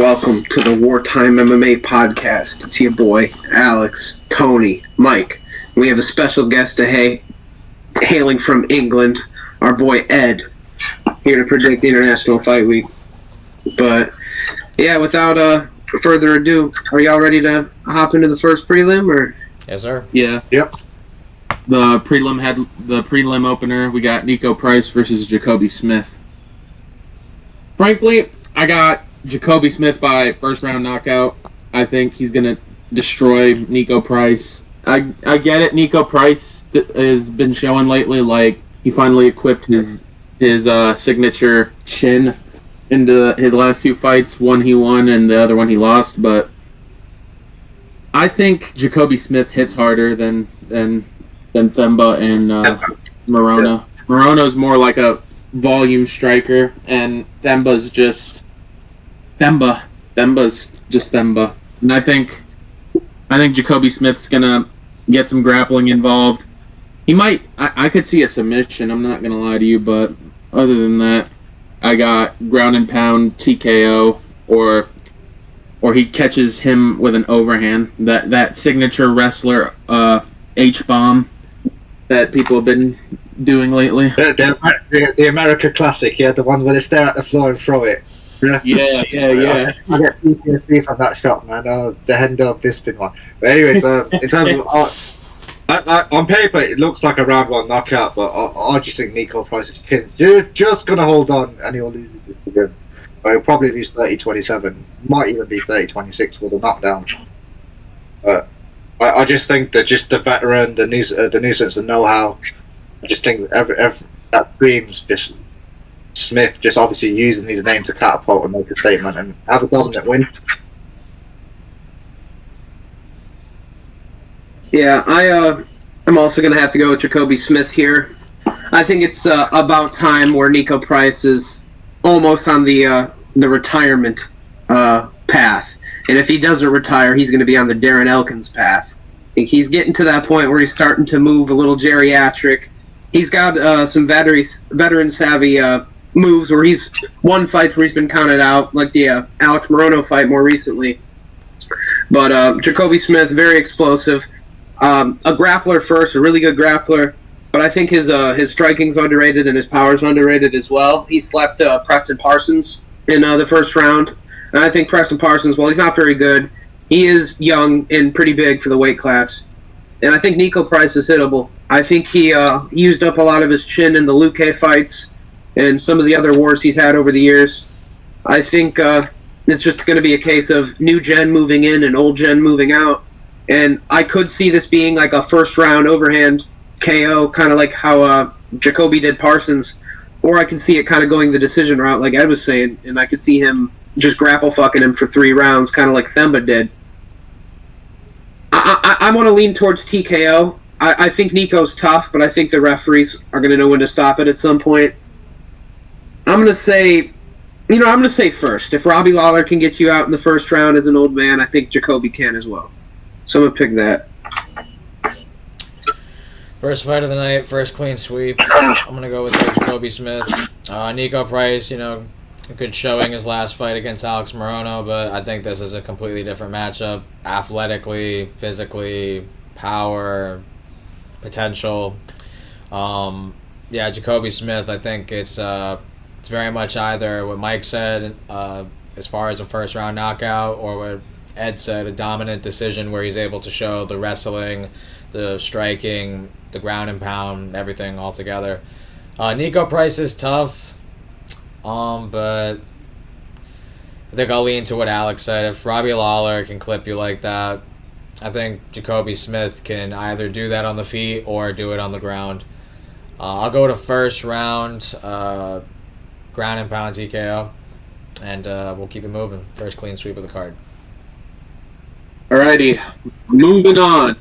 Welcome to the Wartime MMA podcast. It's your boy, Alex, Tony, Mike. We have a special guest hailing from England, our boy Ed, here to predict International Fight Week. But, yeah, without further ado, are y'all ready to hop into the first prelim? Or? Yes, sir. Yeah. Yep. The prelim opener. We got Nico Price versus Jacoby Smith. Frankly, I got Jacoby Smith by first round knockout. I think he's gonna destroy Nico Price. I get it. Nico Price has been showing lately like he finally equipped his signature chin into his last two fights. One he won and the other one he lost. But I think Jacoby Smith hits harder than Themba and Morona. Morona's more like a volume striker, and Themba's just Themba. Themba's just Themba. And I think Jacoby Smith's gonna get some grappling involved. He might. I could see a submission. I'm not gonna lie to you, but other than that, I got ground and pound TKO or he catches him with an overhand. That signature wrestler H-bomb that people have been doing lately. The America Classic, yeah, the one where they stare at the floor and throw it. Yeah. I get PTSD from that shot, man. The Hendo Bisping one. But anyways, in terms of on paper, it looks like a round one knockout, but I just think Nico Price is just gonna hold on, and he'll lose this again. But he'll probably lose 30-27, might even be 30-26 with a knockdown. But I just think that just the veteran, the nuisance, the know-how. I just think that screams just Smith just obviously using his name to catapult and make a statement and have a dominant win. Yeah, I'm also going to have to go with Jacoby Smith here. I think it's about time where Nico Price is almost on the retirement path. And if he doesn't retire, he's going to be on the Darren Elkins path. I think he's getting to that point where he's starting to move a little geriatric. He's got some veteran-savvy moves where he's won fights where he's been counted out, like the Alex Morono fight more recently. But Jacoby Smith, very explosive. A grappler first, a really good grappler. But I think his striking's underrated and his power's underrated as well. He slept Preston Parsons in the first round. And I think Preston Parsons, while he's not very good, he is young and pretty big for the weight class. And I think Nico Price is hittable. I think he used up a lot of his chin in the Luque fights and some of the other wars he's had over the years. I think it's just going to be a case of new gen moving in and old gen moving out. And I could see this being like a first-round overhand KO, kind of like how Jacoby did Parsons. Or I could see it kind of going the decision route, like Ed was saying, and I could see him just grapple fucking him for 3 rounds, kind of like Themba did. I want to lean towards TKO. I think Nico's tough, but I think the referees are going to know when to stop it at some point. I'm going to say first. If Robbie Lawler can get you out in the first round as an old man, I think Jacoby can as well. So I'm going to pick that. First fight of the night, first clean sweep. I'm going to go with Jacoby Smith. Nico Price, a good showing his last fight against Alex Morono, but I think this is a completely different matchup. Athletically, physically, power, potential. Jacoby Smith, I think it's very much either what Mike said as far as a first round knockout, or what Ed said, a dominant decision where he's able to show the wrestling, the striking, the ground and pound, everything all together. Nico Price is tough, but I think I'll lean to what Alex said. If Robbie Lawler can clip you like that, I think Jacoby Smith can either do that on the feet or do it on the ground. I'll go to first round, ground and pound TKO, and we'll keep it moving. First clean sweep of the card. Alrighty, moving on.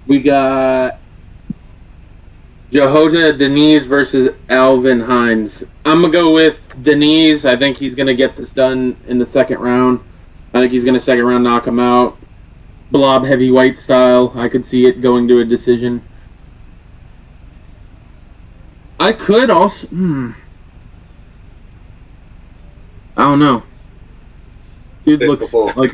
We got Jahota Deniz versus Alvin Hines. I'm going to go with Deniz. I think he's going to get this done in the second round. I think he's going to second round knock him out. Blob heavyweight style. I could see it going to a decision. I could also... I don't know. Dude looks before. like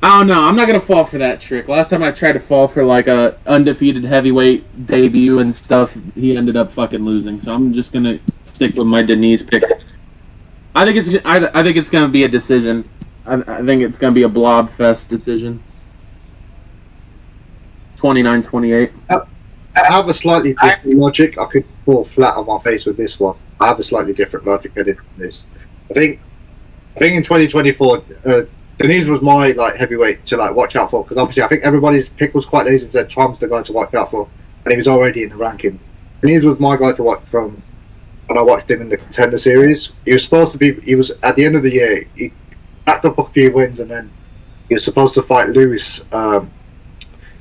I don't know. I'm not gonna fall for that trick. Last time I tried to fall for like a undefeated heavyweight debut and stuff, he ended up fucking losing. So I'm just gonna stick with my Denise pick. I think it's gonna be a decision. I think it's gonna be a blob fest decision. 29-28. I have a slightly different logic. I could fall flat on my face with this one. I have a slightly different logic headed from this. I think in 2024, Denise was my like heavyweight to like watch out for, because obviously I think everybody's pick was quite lazy and said Tom's the guy to watch out for, and he was already in the ranking. Denise was my guy to watch from when I watched him in the Contender Series. He was supposed to be. He was at the end of the year. He racked up a few wins, and then he was supposed to fight Lewis.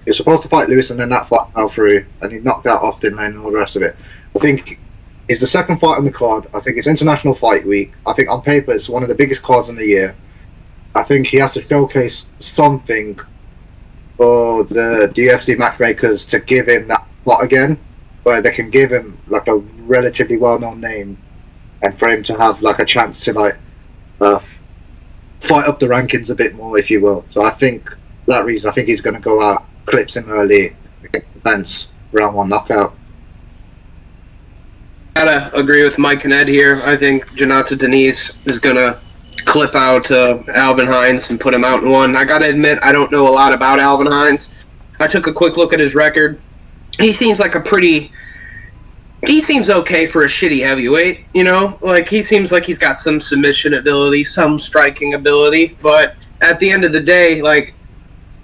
He was supposed to fight Lewis, and then that fight fell through, and he knocked out Austin Lane and all the rest of it. I think it's the second fight on the card. I think it's International Fight Week. I think on paper it's one of the biggest cards in the year. I think he has to showcase something for the UFC matchmakers to give him that spot again, where they can give him like a relatively well-known name, and for him to have like a chance to like fight up the rankings a bit more, if you will. So I think for that reason, I think he's going to go out, clips him early, defense, round one knockout. Gotta agree with Mike and Ed here. I think Jonata Denise is gonna clip out Alvin Hines and put him out in one. I gotta admit, I don't know a lot about Alvin Hines. I took a quick look at his record. He seems like he seems okay for a shitty heavyweight, you know? Like, he seems like he's got some submission ability, some striking ability, but at the end of the day, like,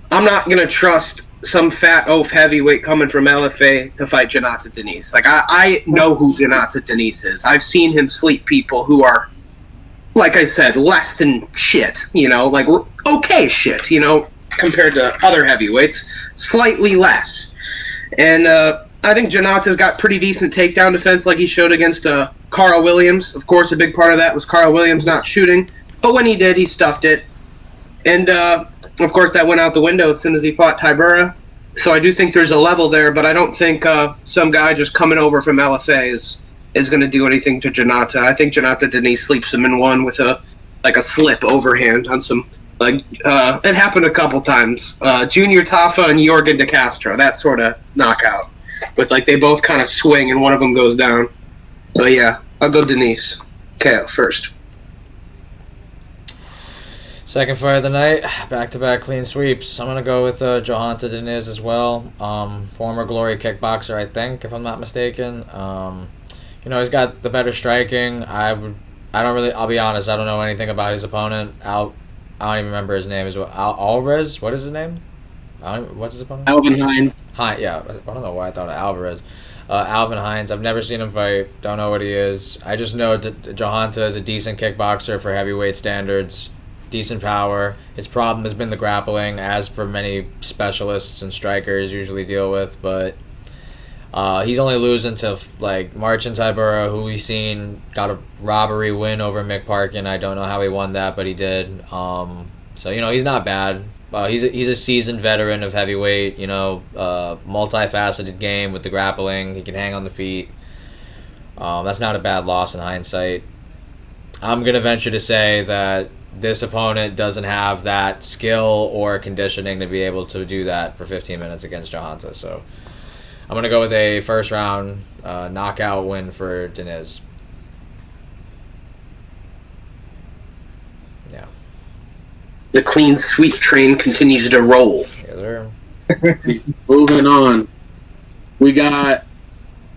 I'm not gonna trust some fat oaf heavyweight coming from LFA to fight Jonata Denise. Like, I know who Jonata Denise is. I've seen him sleep people who are, like I said, less than shit, you know, like okay shit, you know, compared to other heavyweights, slightly less. And I think Jonata's got pretty decent takedown defense, like he showed against Carl Williams. Of course, a big part of that was Carl Williams not shooting, but when he did, he stuffed it. And of course, that went out the window as soon as he fought Tybura. So I do think there's a level there, but I don't think some guy just coming over from LFA is going to do anything to Jonata. I think Jonata Denise sleeps him in one with a slip overhand on some, like, it happened a couple times. Junior Tafa and Jorgen De Castro, that sort of knockout. With, like, they both kind of swing and one of them goes down. So, yeah, I'll go Denise. KO first. Second fight of the night, back-to-back clean sweeps. I'm going to go with Johanta Diniz as well. Former Glory kickboxer, I think, if I'm not mistaken. You know, he's got the better striking. I'll be honest, I don't know anything about his opponent. I don't even remember his name. Alvarez? What is his name? What's his opponent? Alvin Hines. Yeah, I don't know why I thought of Alvarez. Alvin Hines. I've never seen him fight. Don't know what he is. I just know Johanta is a decent kickboxer for heavyweight standards. Decent power. His problem has been the grappling, as for many specialists and strikers usually deal with, but he's only losing to like Marcin Tybura, who we've seen got a robbery win over Mick Parkin. I don't know how he won that, but he did. So, you know, he's not bad. He's a seasoned veteran of heavyweight, you know, multifaceted game with the grappling. He can hang on the feet. That's not a bad loss in hindsight. I'm going to venture to say that this opponent doesn't have that skill or conditioning to be able to do that for 15 minutes against Johanta. So I'm going to go with a first-round knockout win for Diniz. Yeah. The clean sweep train continues to roll. Yes, sir. Moving on. We got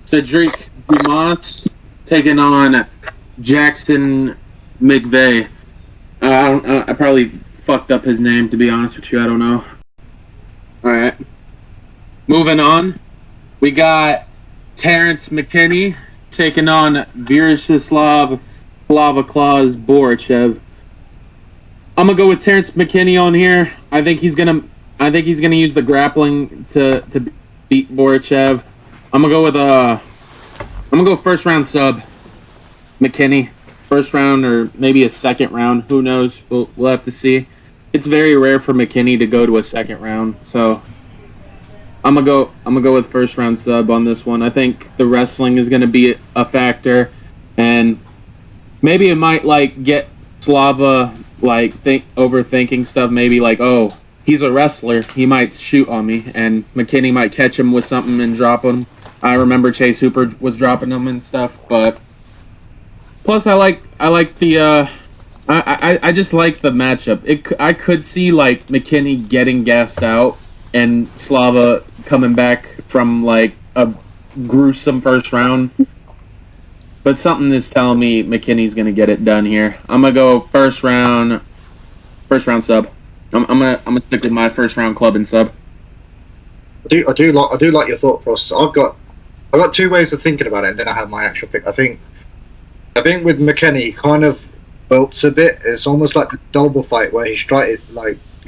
Cedric Dumas taking on Jackson McVeigh. I probably fucked up his name, to be honest with you. I don't know. Alright. Moving on. We got Terrence McKinney taking on Vyacheslav Claus Borachev. I'm gonna go with Terrence McKinney on here. I think he's gonna use the grappling to beat Borachev. I'm gonna go first round sub. McKinney. First round or maybe a second round. Who knows? We'll have to see. It's very rare for McKinney to go to a second round, so I'm gonna go with first round sub on this one. I think the wrestling is gonna be a factor, and maybe it might like get Slava like overthinking stuff. Maybe like, oh, he's a wrestler, he might shoot on me, and McKinney might catch him with something and drop him. I remember Chase Hooper was dropping him and stuff, but plus I like the I just like the matchup. I could see like McKinney getting gassed out and Slava coming back from like a gruesome first round. But something is telling me McKinney's gonna get it done here. I'm gonna go first round sub. I'm gonna stick with my first round club and sub. I do like your thought process. I've got two ways of thinking about it, and then I have my actual pick. I think with McKinney, he kind of bolts a bit. It's almost like the double fight where he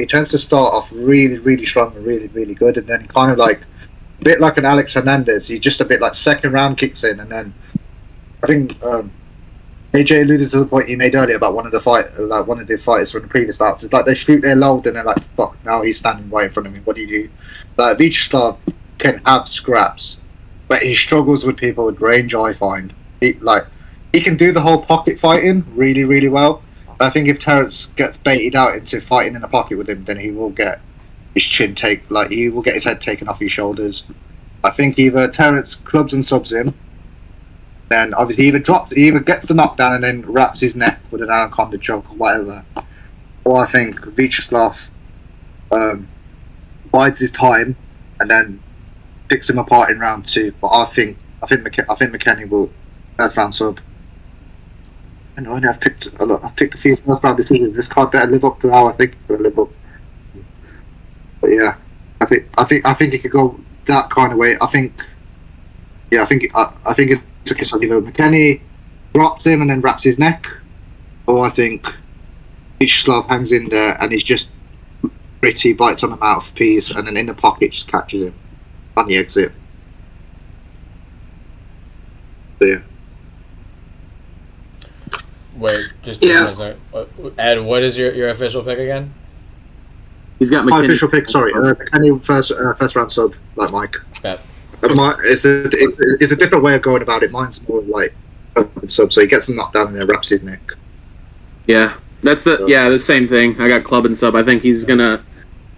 tends to start off really, really strong and really, really good, and then kind of like a bit like an Alex Hernandez. He's just a bit like second round kicks in, and then I think AJ alluded to the point you made earlier about one of the fighters from the previous bouts. It's like they shoot their load and they're like, fuck, now he's standing right in front of me. What do you do? Like Vyacheslav can have scraps, but he struggles with people with range. I find he can do the whole pocket fighting really, really well. But I think if Terence gets baited out into fighting in the pocket with him, then he will get his he will get his head taken off his shoulders. I think either Terence clubs and subs him, then obviously he either gets the knockdown and then wraps his neck with an anaconda choke or whatever, or I think Vyacheslav bides his time and then picks him apart in round 2. But I think McKinney will first round sub. I know I've picked a few first round decisions. This card better live up to how I think it's gonna live up. But yeah, I think it could go that kind of way. I think it's a case of either McKinney drops him and then wraps his neck, or I think Vyacheslav hangs in there and he's just pretty, bites on the mouthpiece, and then in the pocket just catches him on the exit. So yeah. Wait, just Yeah. Ed, what is your official pick again? He's got My McKinney. official pick, sorry, McKinney first round sub, like Mike. Yep. It's a different way of going about it. Mine's more like sub, so he gets him knocked down and then wraps his neck. Yeah, that's the same thing. I got club and sub. I think he's gonna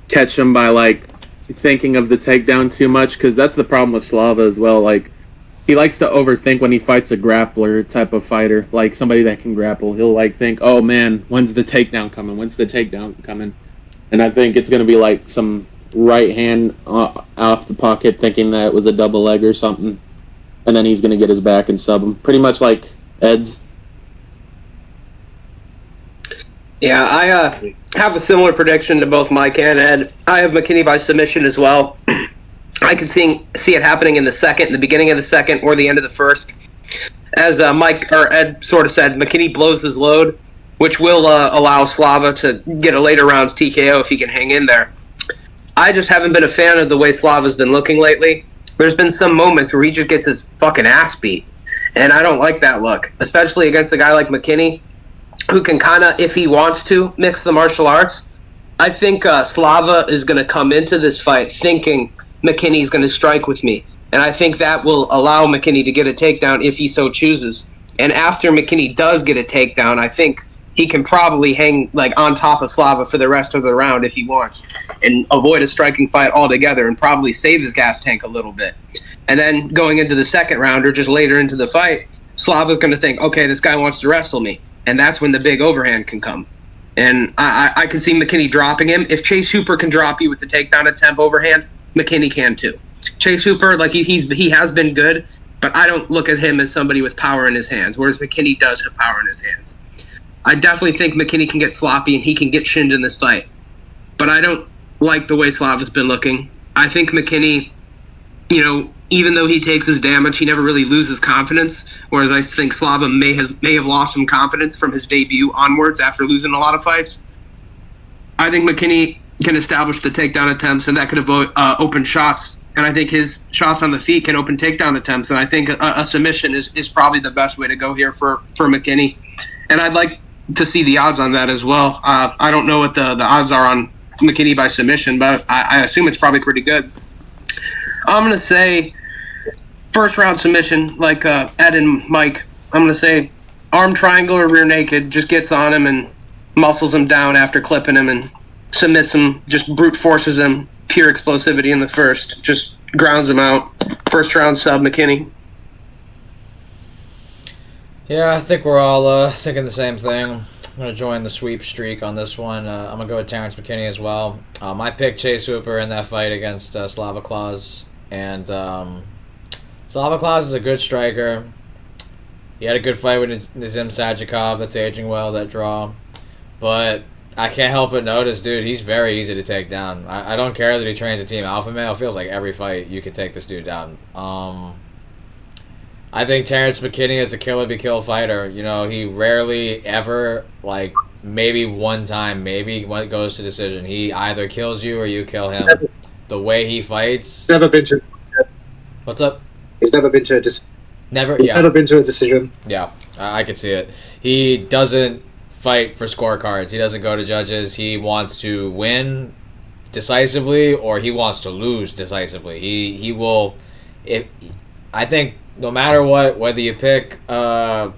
catch him by like thinking of the takedown too much, because that's the problem with Slava as well. Like he likes to overthink when he fights a grappler type of fighter, like somebody that can grapple. He'll like think, oh man, when's the takedown coming? When's the takedown coming? And I think it's gonna be like some right hand off the pocket, thinking that it was a double leg or something, and then he's gonna get his back and sub him, pretty much like Ed's. Yeah, I have a similar prediction to both Mike and Ed. I have McKinney by submission as well. I can see it happening in the beginning of the second, or the end of the first. As Mike or Ed sort of said, McKinney blows his load, which will allow Slava to get a later rounds TKO if he can hang in there. I just haven't been a fan of the way Slava's been looking lately. There's been some moments where he just gets his fucking ass beat, and I don't like that look, especially against a guy like McKinney, who can kind of, if he wants to, mix the martial arts. I think Slava is going to come into this fight thinking McKinney's going to strike with me, and I think that will allow McKinney to get a takedown if he so chooses. And after McKinney does get a takedown, I think he can probably hang like on top of Slava for the rest of the round if he wants, and avoid a striking fight altogether, and probably save his gas tank a little bit. And then going into the second round, or just later into the fight, Slava's going to think, okay, this guy wants to wrestle me, and that's when the big overhand can come. And I can see McKinney dropping him. If Chase Hooper can drop you with the takedown attempt overhand, McKinney can too. Chase Hooper, like he has been good, but I don't look at him as somebody with power in his hands, whereas McKinney does have power in his hands. I definitely think McKinney can get sloppy and he can get shinned in this fight. But I don't like the way Slava's been looking. I think McKinney, even though he takes his damage, he never really loses confidence, whereas I think Slava may have lost some confidence from his debut onwards after losing a lot of fights. I think McKinney can establish the takedown attempts, and that could open shots. And I think his shots on the feet can open takedown attempts. And I think a submission is probably the best way to go here for McKinney. And I'd like to see the odds on that as well. I don't know what the odds are on McKinney by submission, but I assume it's probably pretty good. I'm going to say first round submission, like Ed and Mike. I'm going to say arm triangle or rear naked, just gets on him, and muscles him down after clipping him and submits him, just brute forces him, pure explosivity in the first, just grounds him out. First round sub, McKinney. Yeah, I think we're all thinking the same thing. I'm going to join the sweep streak on this one. I'm going to go with Terrence McKinney as well. I picked Chase Hooper in that fight against Slava Claus. And Slava Claus is a good striker. He had a good fight with Nazim Sajikov. That's aging well, that draw. But I can't help but notice, dude, he's very easy to take down. I don't care that he trains a team alpha male. It feels like every fight you can take this dude down. I think Terrence McKinney is a kill-be-kill fighter. You know, he rarely ever, like, maybe one time, maybe when it goes to decision, he either kills you or you kill him. The way he fights... Never been to... What's up? He's never been to a decision. Never? Yeah. Never been to a decision. Yeah, I could see it. He doesn't fight for scorecards. He doesn't go to judges. He wants to win decisively or he wants to lose decisively. He will... I think no matter what, whether you pick Slava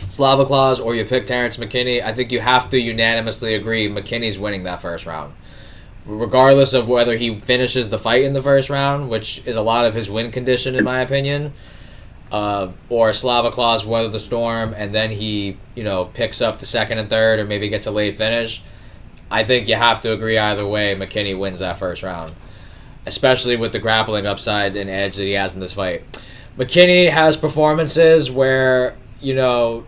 Claus or you pick Terrence McKinney, I think you have to unanimously agree McKinney's winning that first round. Regardless of whether he finishes the fight in the first round, which is a lot of his win condition in my opinion, or Slava Claus weather the storm and then he, you know, picks up the second and third or maybe gets a late finish, I think you have to agree either way McKinney wins that first round. Especially with the grappling upside and edge that he has in this fight. McKinney has performances where, you know...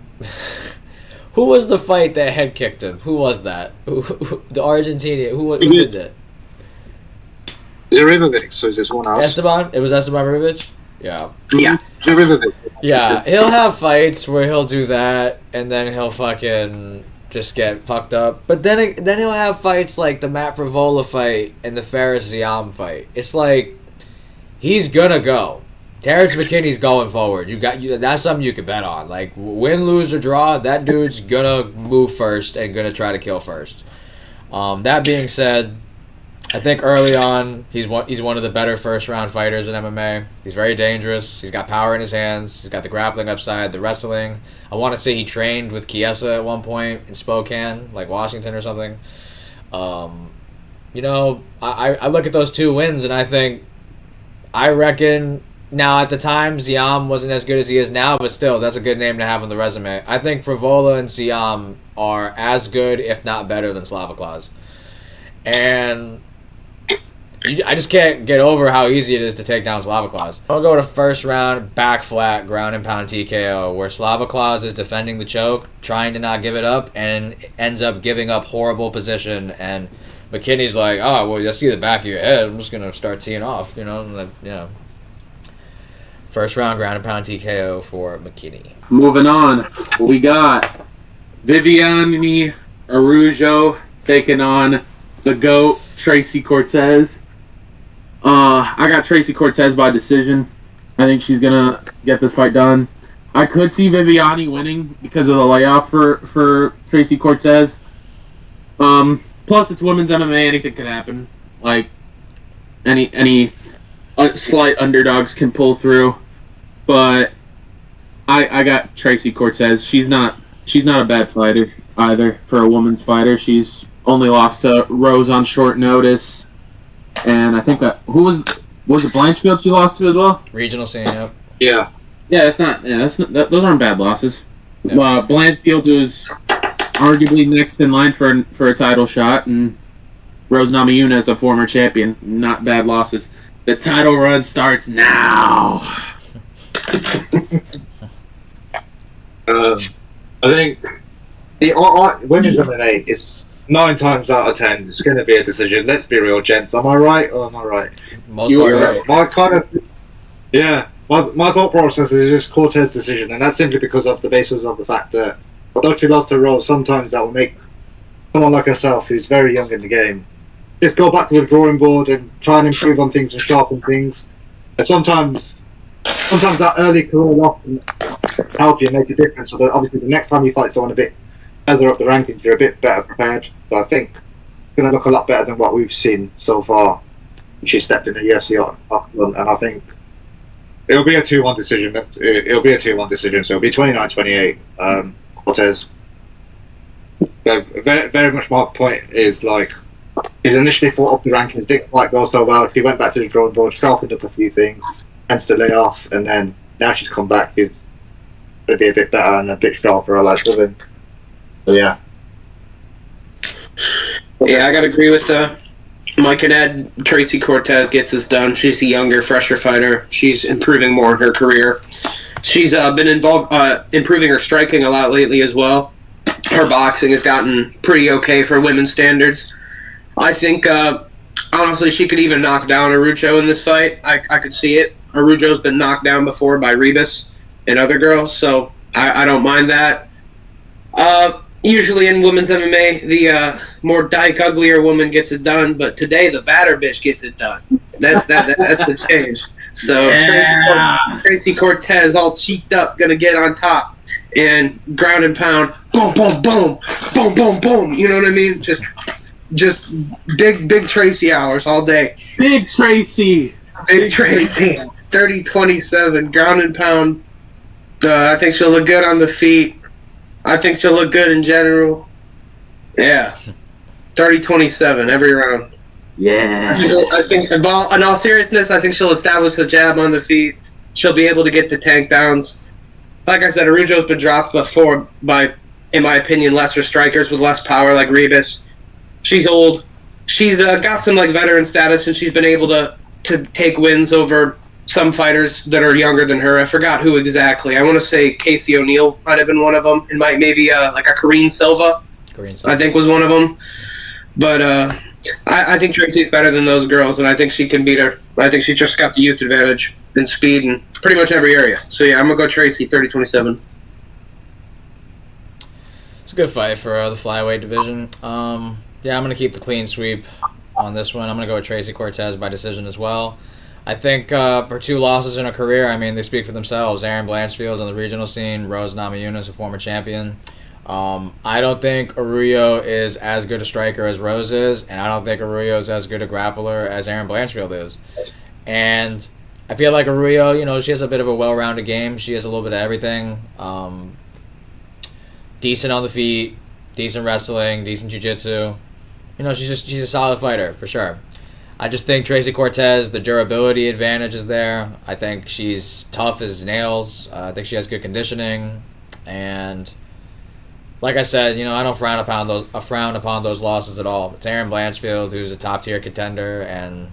Who was the fight that head kicked him? Who was that? The Argentinian. Who did that? Is it Ribovic? So is this one else? Esteban? It was Esteban Ribovic? Yeah. Yeah. Ribovic. Yeah, he'll have fights where he'll do that, and then he'll fucking just get fucked up. But then he'll have fights like the Matt Frivola fight and the Ferris Ziam fight. It's like, he's gonna go. Terrence McKinney's going forward. That's something you could bet on. Like, win, lose, or draw, that dude's gonna move first and gonna try to kill first. That being said, I think early on he's one of the better first round fighters in MMA. He's very dangerous. He's got power in his hands. He's got the grappling upside, the wrestling. I want to say he trained with Chiesa at one point in Spokane, like Washington or something. You know, I look at those two wins and I reckon. Now, at the time, Ziam wasn't as good as he is now, but still, that's a good name to have on the resume. I think Frivola and Ziam are as good, if not better, than Slava Claus. And I just can't get over how easy it is to take down Slava Claus. I'll go to first round, back flat, ground and pound TKO, where Slava Claus is defending the choke, trying to not give it up, and ends up giving up horrible position, and McKinney's like, oh, well, you see the back of your head, I'm just going to start teeing off, you know, and then, you know. First round, ground and pound TKO for McKinney. Moving on, we got Viviane Araujo taking on the GOAT, Tracy Cortez. I got Tracy Cortez by decision. I think she's going to get this fight done. I could see Viviane winning because of the layoff for Tracy Cortez. Plus, it's women's MMA. Anything could happen. Like, any slight underdogs can pull through. But I got Tracy Cortez. She's not a bad fighter either for a woman's fighter. She's only lost to Rose on short notice, and I think who was it Blanchfield she lost to as well? Regional scene, yep. Yeah. Yeah, those aren't bad losses. Yep. Blanchfield was arguably next in line for a title shot, and Rose Namajunas is a former champion. Not bad losses. The title run starts now. I think women's MMA is 9 times out of 10 it's going to be a decision. Let's be real, gents. Am I right or am I right? Most right. My thought process is just Cortez decision, and that's simply because of the basis of the fact that although she lost her role, sometimes that will make someone like herself, who's very young in the game, just go back to the drawing board and try and improve on things and sharpen things. And sometimes that early career loss can help you make a difference. So that obviously the next time you fight someone a bit further up the rankings, you're a bit better prepared. So I think it's going to look a lot better than what we've seen so far. She stepped in the UFC and I think it'll be a 2-1 decision. So it'll be 29-28. Cortez. very, very much my point is like he's initially fought up the rankings, didn't quite go so well. She went back to the drawing board, sharpened up a few things, hence the layoff, and then now she's come back. She's going to be a bit better and a bit sharper. I like Southern. So yeah. Yeah, I gotta agree with Mike and Ed. Tracy Cortez gets this done. She's a younger, fresher fighter. She's improving more in her career. She's been involved, improving her striking a lot lately as well. Her boxing has gotten pretty okay for women's standards. I think, honestly, she could even knock down Arujo in this fight. I could see it. Arujo's been knocked down before by Rebus and other girls, so I don't mind that. Usually in women's MMA, the more dyke, uglier woman gets it done, but today the badder bitch gets it done. That's the change. So Yeah. Tracy Cortez, all cheeked up, gonna get on top and ground and pound, boom, boom, boom, boom, boom, boom. You know what I mean? Just big Tracy hours all day. Big Tracy. Big Tracy, 30-27, ground and pound. I think she'll look good on the feet. I think she'll look good in general. Yeah. 30-27 every round. Yeah. I think, in all seriousness, I think she'll establish the jab on the feet. She'll be able to get the takedowns. Like I said, Arujo's been dropped before by, in my opinion, lesser strikers with less power like Rebus. She's old. She's got some like veteran status, and she's been able to take wins over some fighters that are younger than her. I forgot who exactly. I want to say Casey O'Neill might have been one of them. It might maybe like a Karine Silva. I think was one of them. But I think Tracy's better than those girls, and I think she can beat her. I think she just got the youth advantage in speed in pretty much every area. So yeah, I'm gonna go Tracy 30-27. It's a good fight for the flyweight division. Yeah, I'm going to keep the clean sweep on this one. I'm going to go with Tracy Cortez by decision as well. I think her two losses in her career, I mean, they speak for themselves. Erin Blanchfield on the regional scene, Rose Namajunas, a former champion. I don't think Arroyo is as good a striker as Rose is, and I don't think Arroyo is as good a grappler as Erin Blanchfield is. And I feel like Arroyo, you know, she has a bit of a well-rounded game. She has a little bit of everything. Decent on the feet, decent wrestling, decent jiu-jitsu. You know, she's a solid fighter, for sure. I just think Tracy Cortez, the durability advantage is there. I think she's tough as nails. I think she has good conditioning. And like I said, you know, I don't frown upon those losses at all. It's Erin Blanchfield, who's a top-tier contender, and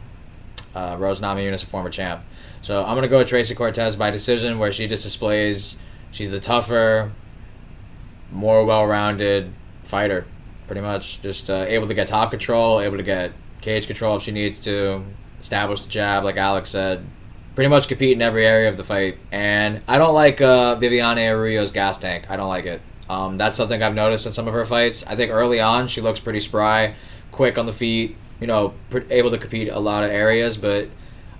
Rose Namajunas, a former champ. So I'm going to go with Tracy Cortez by decision, where she just displays she's the tougher, more well-rounded fighter, pretty much. Just able to get top control, able to get cage control if she needs to, establish the jab, like Alex said. Pretty much compete in every area of the fight. And I don't like Viviane Arroyo's gas tank. I don't like it. That's something I've noticed in some of her fights. I think early on she looks pretty spry, quick on the feet, you know, able to compete a lot of areas, but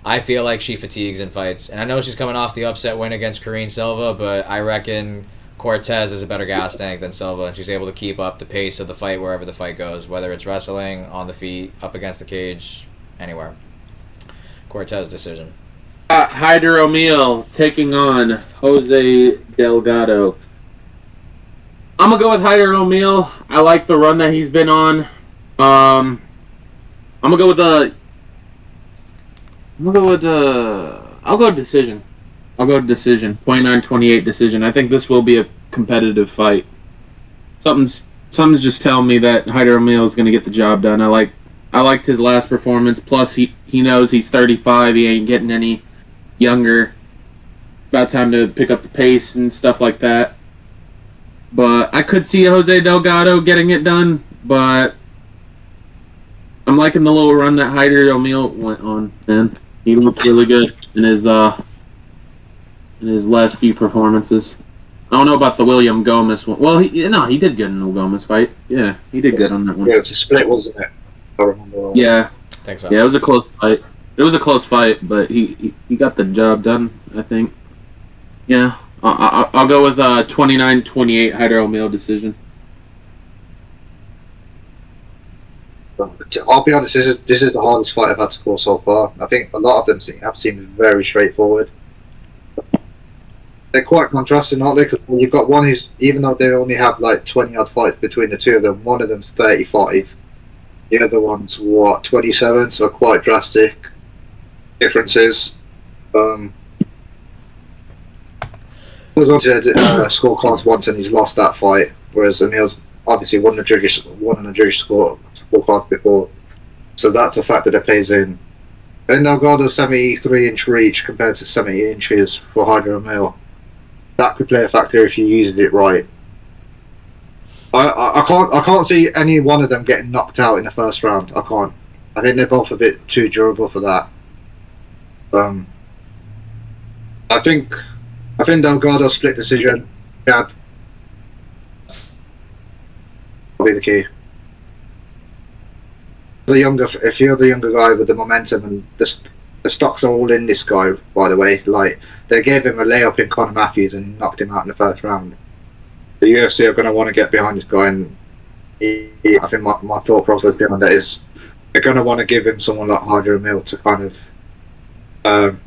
I feel like she fatigues in fights. And I know she's coming off the upset win against Karine Silva, but I reckon Cortez is a better gas tank than Silva, and she's able to keep up the pace of the fight wherever the fight goes, whether it's wrestling, on the feet, up against the cage, anywhere. Cortez decision. Hyder O'Meal taking on Jose Delgado. I'm going to go with Hyder O'Meal. I like the run that he's been on. I'm going to go with I'll go decision. I'll go decision. 29-28 decision. I think this will be a competitive fight. Something's just telling me that Hyder O'Meal is going to get the job done. I liked his last performance. Plus, he knows he's 35. He ain't getting any younger. About time to pick up the pace and stuff like that. But I could see Jose Delgado getting it done. But I'm liking the little run that Hyder O'Meal went on. Man, he looked really good in his last few performances. I don't know about the William Gomez one. Well, he did good in the Gomez fight. Yeah, he did good on that one. Yeah, it was a split, wasn't it? I remember. Yeah. I think so. Yeah, it was a close fight. It was a close fight, but he got the job done, I think. Yeah. I'll go with 29-28 Hyder O'Meal decision. I'll be honest, this is the hardest fight I've had to score so far. I think a lot of them have seemed very straightforward. they're quite contrasting, aren't they? Because you've got one who's, even though they only have like 20 odd fights between the two of them, one of them's 35, the other one's what, 27, so quite drastic differences. He was on to scorecards once and he's lost that fight, whereas Emil's obviously won the judges scorecards before, so that's a factor that plays in. And Delgado's 73-inch reach compared to 70 inches for Hydra Emil. That could play a factor if you used it right. I can't see any one of them getting knocked out in the first round. I can't. I think they're both a bit too durable for that. I think Delgado split decision. Jab will be the key. If you're the younger guy with the momentum, and the stocks are all in this guy, by the way. Like, they gave him a layup in Conor Matthews and knocked him out in the first round. The UFC are going to want to get behind this guy, and I think my thought process behind that is they're going to want to give him someone like Hydra Emil to kind of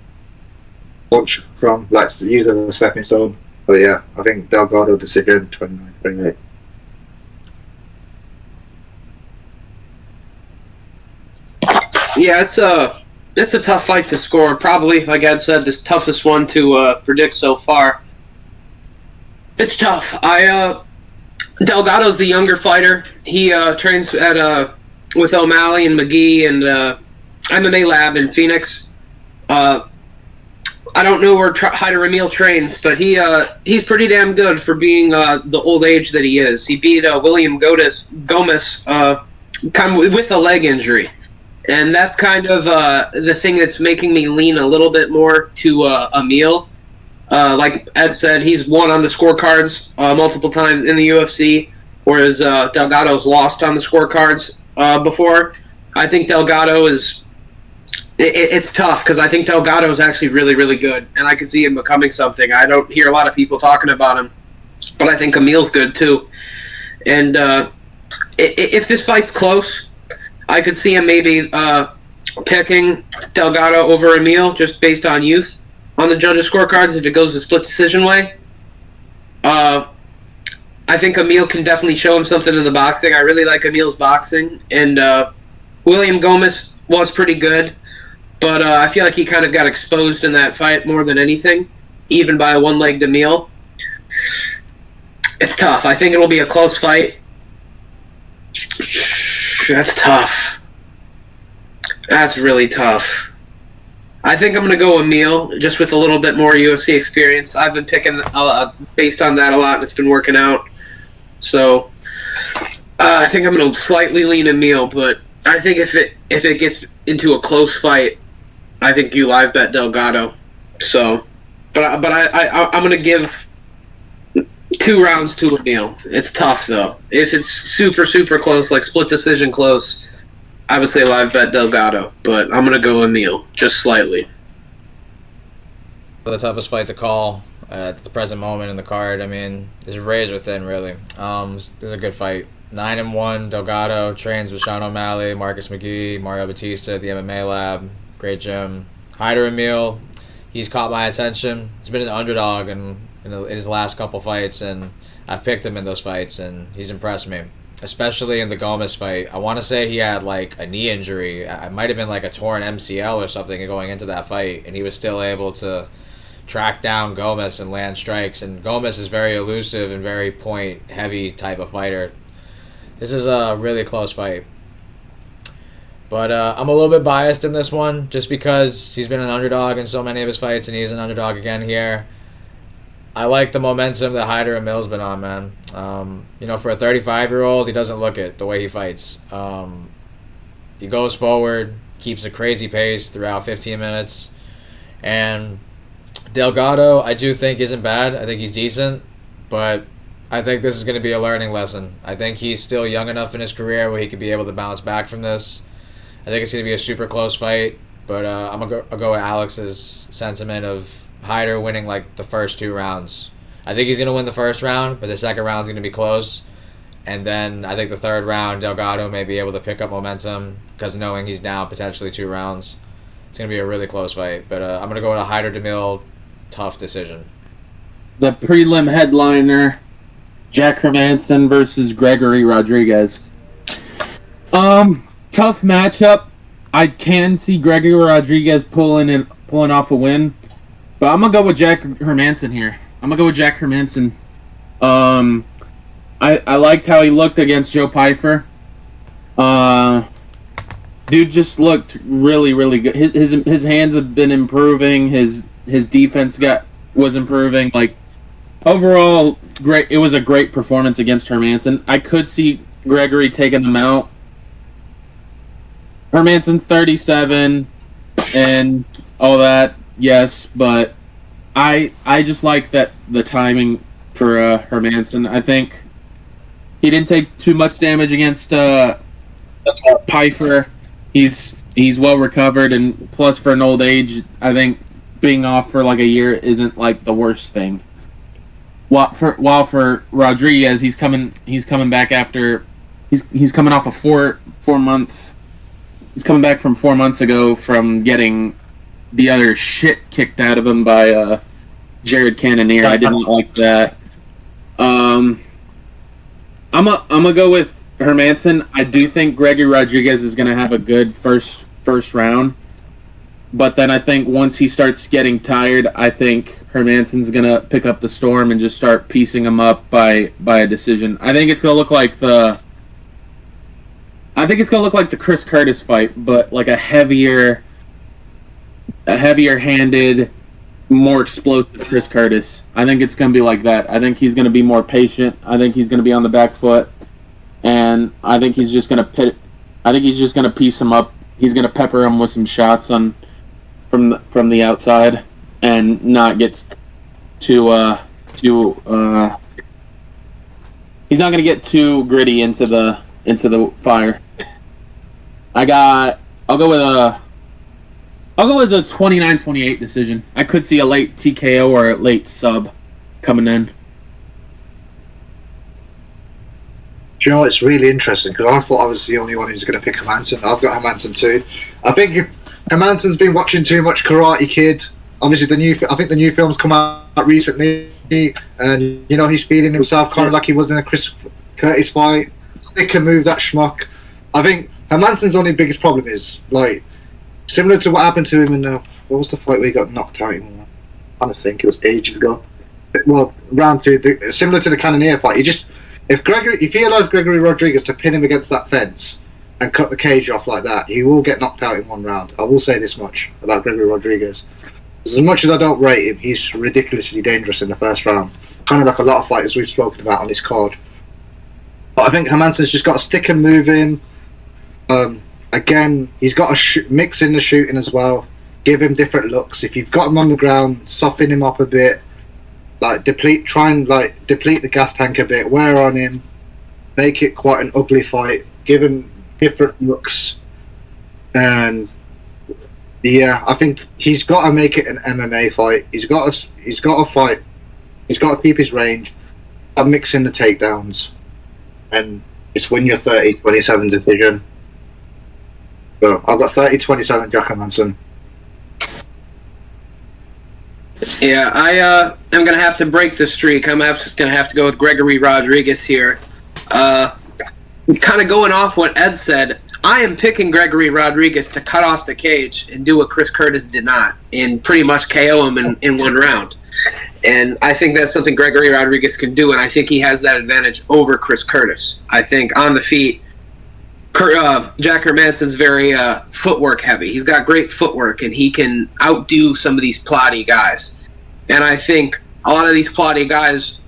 launch from, like, use as a stepping stone. But yeah, I think Delgado decision 29-28. Yeah, it's a tough fight to score. Probably, like Ed said, the toughest one to predict so far. It's tough. Delgado's the younger fighter. He trains at with O'Malley and McGee and MMA Lab in Phoenix. I don't know where Hydra Emil trains, but he's pretty damn good for being the old age that he is. He beat William Gomez kind of with a leg injury. And that's kind of the thing that's making me lean a little bit more to Emil. Like Ed said, he's won on the scorecards multiple times in the UFC, whereas Delgado's lost on the scorecards before. I think Delgado is... It's tough, because I think Delgado is actually really, really good, and I can see him becoming something. I don't hear a lot of people talking about him, but I think Emil's good, too. And if this fight's close, I could see him maybe picking Delgado over Emil just based on youth on the judges' scorecards if it goes the split decision way. I think Emil can definitely show him something in the boxing. I really like Emil's boxing. And William Gomez was pretty good, but I feel like he kind of got exposed in that fight more than anything, even by a one-legged Emil. It's tough. I think it'll be a close fight. That's tough. That's really tough. I think I'm going to go Emil, just with a little bit more UFC experience. I've been picking based on that a lot, and it's been working out. So I think I'm going to slightly lean Emil, but I think if it gets into a close fight, I think you live bet Delgado. So, but I'm going to give 2 rounds to Emil. It's tough, though. If it's super, super close, like split decision close, I would say live bet Delgado. But I'm going to go Emil, just slightly. The toughest fight to call at the present moment in the card, I mean, is razor thin, really. This is a good fight. 9-1, Delgado trains with Sean O'Malley, Marcus McGee, Mario Batista at the MMA Lab. Great gym. Hydra Emil, he's caught my attention. He's been an underdog in his last couple fights, and I've picked him in those fights, and he's impressed me, especially in the Gomez fight. I want to say he had like a knee injury. It might have been like a torn MCL or something going into that fight, and he was still able to track down Gomez and land strikes. And Gomez is very elusive and very point-heavy type of fighter. This is a really close fight. But I'm a little bit biased in this one just because he's been an underdog in so many of his fights, and he's an underdog again here. I like the momentum that Hydra Emil's been on, man. For a 35-year-old, he doesn't look it the way he fights. He goes forward, keeps a crazy pace throughout 15 minutes. And Delgado, I do think isn't bad. I think he's decent, but I think this is going to be a learning lesson. I think he's still young enough in his career where he could be able to bounce back from this. I think it's going to be a super close fight, but I'll go with Alex's sentiment of Hydra winning like the first 2 rounds. I think he's going to win the first round, but the second round's going to be close. And then I think the third round, Delgado may be able to pick up momentum because knowing he's down potentially 2 rounds. It's going to be a really close fight, but I'm going to go with a Hydra Emil tough decision. the prelim headliner, Jack Hermanson versus Gregory Rodriguez. Tough matchup. I can see Gregory Rodriguez pulling off a win, but I'm gonna go with Jack Hermanson here. I liked how he looked against Joe Pfeiffer. Dude just looked really, really good. His hands have been improving. His defense was improving. Like, overall, great. It was a great performance against Hermanson. I could see Gregory taking him out. Hermanson's 37 and all that, yes, but I just like that the timing for Hermanson. I think he didn't take too much damage against Pfeiffer. He's well recovered, and plus for an old age, I think being off for like a year isn't like the worst thing. While for Rodriguez, he's coming back after he's coming off a 4 month. He's coming back from 4 months ago from getting the other shit kicked out of him by Jared Cannonier. I didn't like that. I'm gonna go with Hermanson. I do think Gregory Rodriguez is gonna have a good first round, but then I think once he starts getting tired, I think Hermanson's gonna pick up the storm and just start piecing him up by a decision. I think it's gonna look like the Chris Curtis fight, but like a heavier-handed, more explosive Chris Curtis. I think it's going to be like that. I think he's going to be more patient. I think he's going to be on the back foot, and I think he's just going to piece him up. He's going to pepper him with some shots from the outside, and not get too he's not going to get too gritty into the fire. I'll go with a 29-28 decision. I could see a late TKO or a late sub coming in. Do you know, it's really interesting because I thought I was the only one who's going to pick Hermanson. I've got Hermanson too. I think if Hermanson's been watching too much Karate Kid, obviously I think the new film's come out recently, and you know he's feeling himself kind of like he was in a Chris Curtis fight. Stick and move that schmuck. I think Hermanson's only biggest problem is like similar to what happened to him in what was the fight where he got knocked out in? I think it was ages ago. Well, round 2, similar to the Cannonier fight. If he allows Gregory Rodriguez to pin him against that fence and cut the cage off like that, he will get knocked out in 1 round. I will say this much about Gregory Rodriguez. As much as I don't rate him, he's ridiculously dangerous in the first round. Kind of like a lot of fighters we've spoken about on this card. But I think Hermanson's just got to stick and move him. Again, he's got to mix in the shooting as well. Give him different looks. If you've got him on the ground, soften him up a bit. Try and deplete the gas tank a bit. Wear on him. Make it quite an ugly fight. Give him different looks. And yeah, I think he's got to make it an MMA fight. He's got to fight. He's got to keep his range. And mix in the takedowns. And it's win your 30-27 decision. So I've got 30-27 Jack Hermanson. Yeah, I am gonna have to break the streak. I'm gonna have to go with Gregory Rodriguez here. Kind of going off what Ed said, I am picking Gregory Rodriguez to cut off the cage and do what Chris Curtis did not, and pretty much KO him in 1 round. And I think that's something Gregory Rodriguez can do, and I think he has that advantage over Chris Curtis. I think on the feet, Jack Hermanson's very footwork heavy. He's got great footwork, and he can outdo some of these plotty guys. And I think a lot of these plotty guys,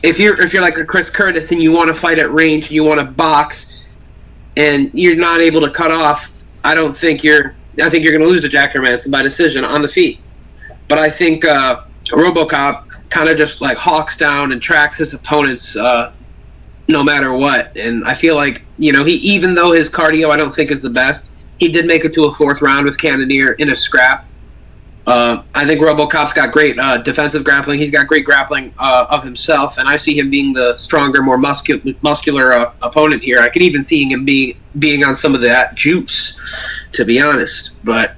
if you're like a Chris Curtis and you want to fight at range, you want to box, and you're not able to cut off, I think you're going to lose to Jack Hermanson by decision on the feet. But I think RoboCop kind of just like hawks down and tracks his opponents no matter what. And I feel like, he, even though his cardio I don't think is the best, he did make it to a 4th round with Cannonier in a scrap. I think RoboCop's got great defensive grappling. He's got great grappling of himself, and I see him being the stronger, more muscular opponent here. I could even see him being on some of that juice, to be honest. But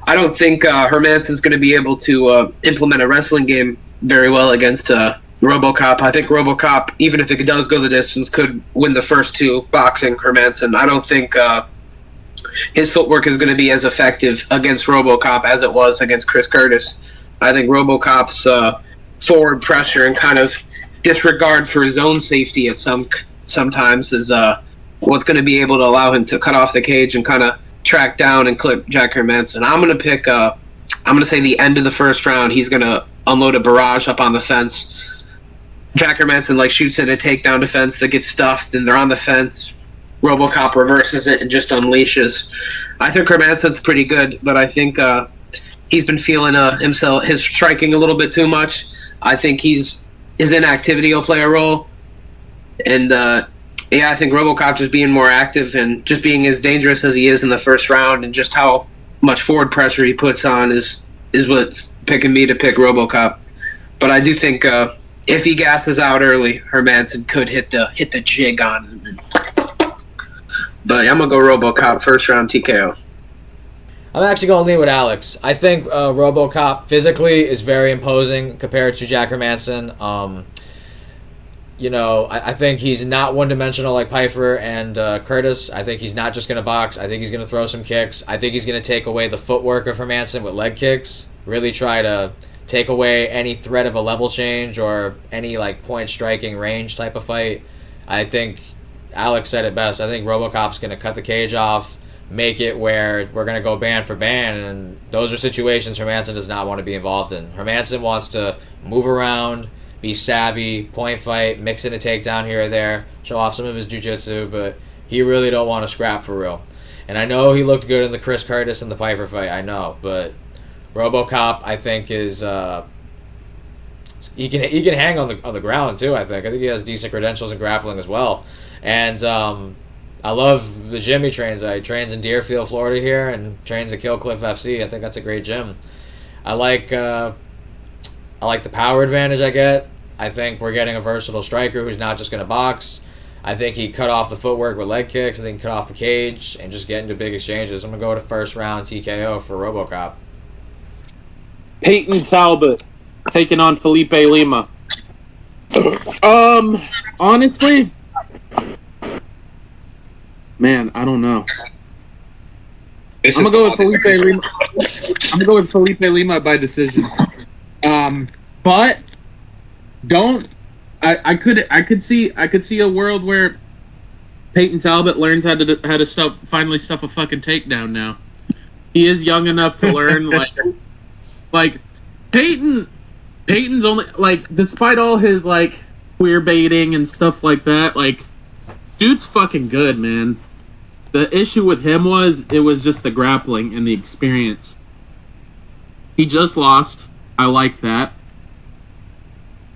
I don't think Hermanson's going to be able to implement a wrestling game very well against RoboCop. I think RoboCop, even if it does go the distance, could win the first two boxing Hermanson. I don't think his footwork is going to be as effective against RoboCop as it was against Chris Curtis. I think RoboCop's forward pressure and kind of disregard for his own safety at sometimes is what's going to be able to allow him to cut off the cage and kind of track down and clip Jack Hermanson. I'm going to pick. I'm going to say the end of the first round. He's going to unload a barrage up on the fence. Jack Hermanson shoots in a takedown defense that gets stuffed, and they're on the fence. RoboCop reverses it and just unleashes. I think Hermanson's pretty good, but I think he's been feeling his striking a little bit too much. I think his inactivity will play a role, and I think RoboCop just being more active and just being as dangerous as he is in the first round, and just how much forward pressure he puts on is what's picking me to pick RoboCop. But I do think if he gasses out early, Hermanson could hit the jig on him. But I'm gonna go RoboCop first round TKO. I'm actually going to lean with Alex. I think RoboCop physically is very imposing compared to Jack Hermanson. I think he's not one-dimensional like Pfeiffer and Curtis. I think he's not just going to box. I think he's going to throw some kicks. I think he's going to take away the footwork of Hermanson with leg kicks. Really try to take away any threat of a level change or any point striking range type of fight. I think Alex said it best. I think RoboCop's going to cut the cage off, make it where we're going to go band for band, and those are situations Hermanson does not want to be involved in. Hermanson wants to move around, be savvy, point fight, mix in a takedown here or there, show off some of his jiu-jitsu, but he really don't want to scrap for real. And I know he looked good in the Chris Curtis and the Pfeiffer fight, I know, but RoboCop I think is he can hang on the ground too. I think he has decent credentials in grappling as well. And I love the gym he trains at. He trains in Deerfield, Florida here, and trains at Kill Cliff FC. I think that's a great gym. I like the power advantage I get. I think we're getting a versatile striker who's not just going to box. I think he cut off the footwork with leg kicks. I think he cut off the cage and just get into big exchanges. I'm going to go to first round TKO for RoboCop. Peyton Talbot taking on Felipe Lima. Honestly, man, I don't know. I'm gonna go with Felipe Lima. I'm gonna go with Felipe Lima by decision. But don't. I could see a world where Peyton Talbot learns how to finally stuff a fucking takedown now. He is young enough to learn. like Peyton's only despite all his queer baiting and stuff like that, dude's fucking good, man. The issue with him was just the grappling and the experience. He just lost. I like that.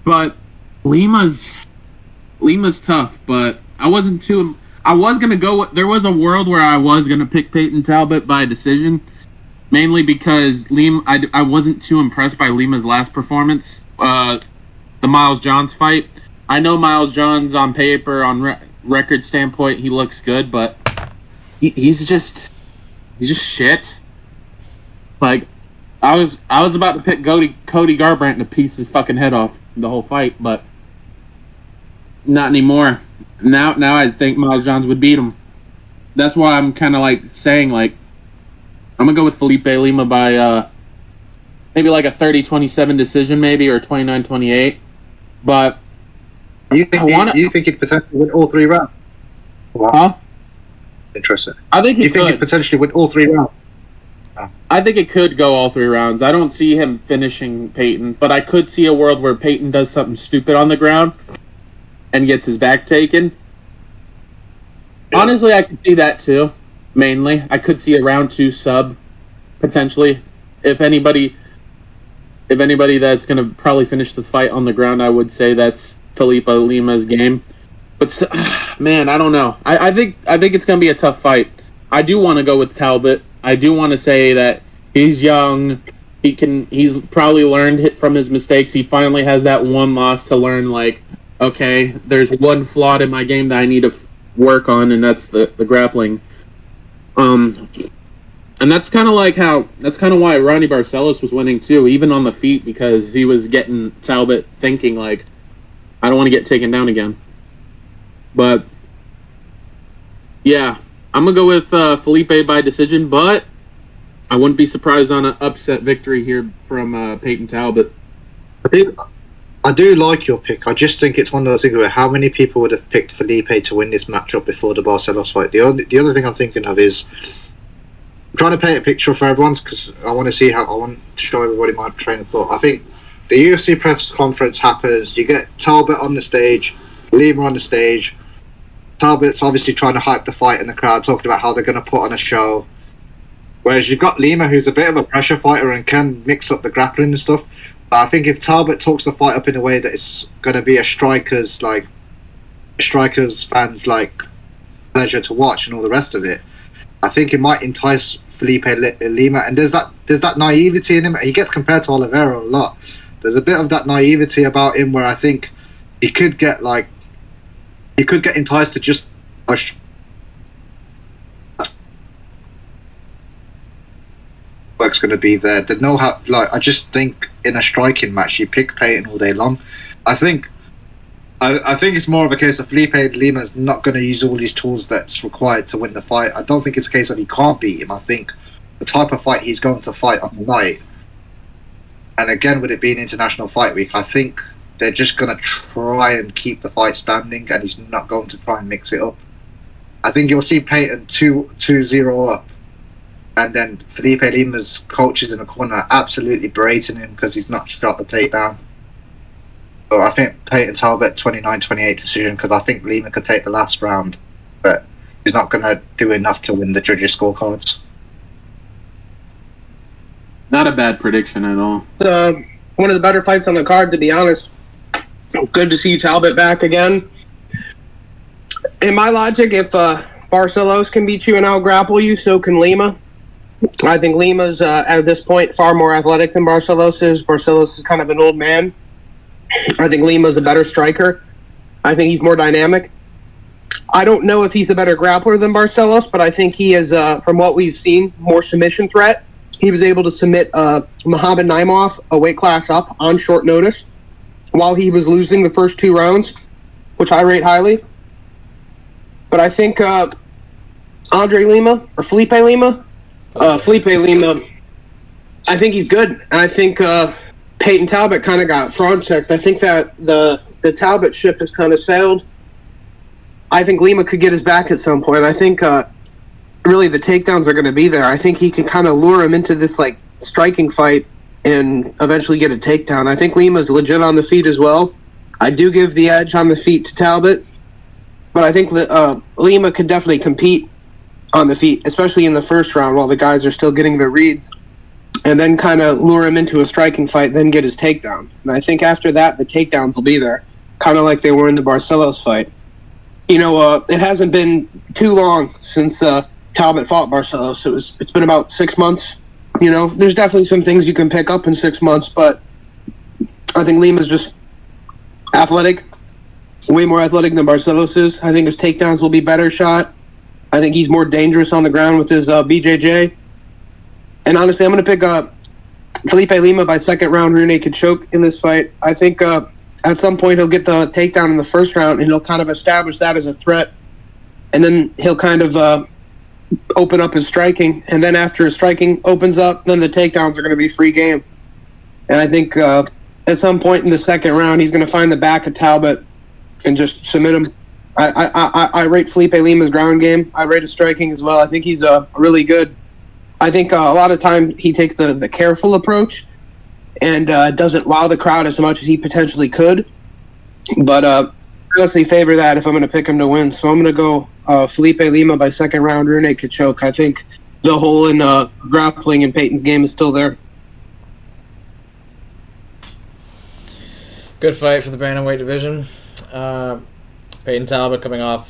But Lima's tough, but I was gonna go. There was a world where I was gonna pick Peyton Talbot by decision, mainly because I wasn't too impressed by Lima's last performance, the Miles Johns fight. I know Miles Johns on paper, on record standpoint, he looks good, but he's just shit. I was about to pick Cody Garbrandt to piece his fucking head off the whole fight, but not anymore. Now I think Miles Johns would beat him. That's why I'm kind of saying I'm gonna go with Felipe Lima by maybe a 30-27 decision, maybe, or 29-28. But you think he'd potentially win all three rounds? Wow. Huh? Interesting. I think you think he'd potentially win all three rounds? I think it could go all 3 rounds. I don't see him finishing Peyton, but I could see a world where Peyton does something stupid on the ground and gets his back taken. Yeah. Honestly, I could see that too. Mainly, I could see a round 2 sub potentially. If anybody that's going to probably finish the fight on the ground, I would say that's Felipe Lima's game. But man, I don't know. I think it's going to be a tough fight. I do want to go with Talbot. I do want to say that he's young. He's probably learned from his mistakes. He finally has that one loss to learn, okay, there's one flaw in my game that I need to work on, and that's the grappling. And that's kind of why Ronnie Barcelos was winning too, even on the feet, because he was getting Talbot thinking like, I don't want to get taken down again. But yeah, I'm gonna go with Felipe by decision, but I wouldn't be surprised on an upset victory here from Peyton Talbot. I do like your pick. I just think it's one of those things where how many people would have picked Felipe to win this matchup before the Barcelos fight? The other thing I'm thinking of is I'm trying to paint a picture for everyone because I want to show everybody my train of thought. I think the UFC press conference happens. You get Talbot on the stage, Lima on the stage. Talbot's obviously trying to hype the fight in the crowd, talking about how they're going to put on a show. Whereas you've got Lima, who's a bit of a pressure fighter and can mix up the grappling and stuff. But I think if Talbot talks the fight up in a way that it's going to be a striker's fans like pleasure to watch and all the rest of it, I think it might entice Felipe Lima. And there's that naivety in him. He gets compared to Olivera a lot. There's a bit of that naivety about him where I think he could get enticed to just push. Work's going to be there. They know how. I just think in a striking match, you pick Peyton all day long. I think it's more of a case of Felipe Lima's not going to use all these tools that's required to win the fight. I don't think it's a case of he can't beat him. I think the type of fight he's going to fight on the night, and again with it being International Fight Week, I think they're just going to try and keep the fight standing, and he's not going to try and mix it up. I think you'll see Peyton 2-0 up. And then Felipe Lima's coaches in the corner absolutely berating him because he's not shot the takedown. So I think Peyton Talbot 29-28 decision because I think Lima could take the last round, but he's not going to do enough to win the judges' scorecards. Not a bad prediction at all. One of the better fights on the card, to be honest. Good to see Talbot back again. In my logic, if Barcelos can beat you and out-grapple you, so can Lima. I think Lima's, at this point, far more athletic than Barcelos is. Barcelos is kind of an old man. I think Lima's a better striker. I think he's more dynamic. I don't know if he's a better grappler than Barcelos, but I think he is, from what we've seen, more submission threat. He was able to submit Mohamed Naimov a weight class up on short notice while he was losing the first 2 rounds, which I rate highly. But I think Andre Lima or Felipe Lima, Felipe Lima, I think he's good. And I think Peyton Talbot kind of got fraud checked. I think that the Talbot ship has kind of sailed. I think Lima could get his back at some point. I think really the takedowns are going to be there. I think he can kind of lure him into this like striking fight and eventually get a takedown. I think Lima's legit on the feet as well. I do give the edge on the feet to Talbot, but I think Lima could definitely compete on the feet, especially in the first round while the guys are still getting their reads, and then kind of lure him into a striking fight, then get his takedown. And I think after that, the takedowns will be there, kind of like they were in the Barcelos fight. You know, it hasn't been too long since Talbot fought Barcelos. It's been about 6 months. You know, there's definitely some things you can pick up in 6 months, but I think Lima's just athletic, way more athletic than Barcelos is. I think his takedowns will be better shot. I think he's more dangerous on the ground with his BJJ. And honestly, I'm going to pick Felipe Lima by second round rear naked choke in this fight. I think at some point he'll get the takedown in the first round, and he'll kind of establish that as a threat. And then he'll kind of open up his striking. And then after his striking opens up, then the takedowns are going to be free game. And I think at some point in the second round, he's going to find the back of Talbot and just submit him. I rate Felipe Lima's ground game. I rate his striking as well. I think he's really good. I think a lot of time he takes the careful approach and doesn't wow the crowd as much as he potentially could. But I honestly favor that if I'm going to pick him to win. So I'm going to go Felipe Lima by second round rear naked choke. I think the hole in grappling in Peyton's game is still there. Good fight for the bantamweight division. Peyton Talbot coming off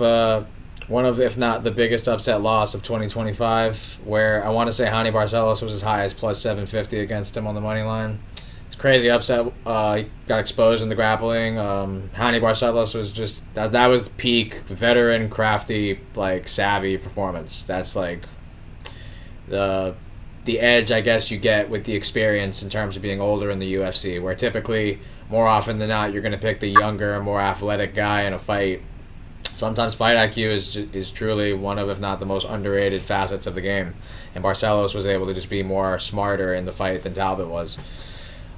one of, if not the biggest upset loss of 2025, where I want to say Hani Barcelos was as high as plus 750 against him on the money line. It's crazy upset. He got exposed in the grappling. Hani Barcelos was just that was peak veteran, crafty, like savvy performance. That's like the edge, I guess, you get with the experience in terms of being older in the UFC, where typically, more often than not, you're going to pick the younger, more athletic guy in a fight. Sometimes fight IQ is truly one of, if not the most underrated facets of the game. And Barcelos was able to just be more smarter in the fight than Talbot was.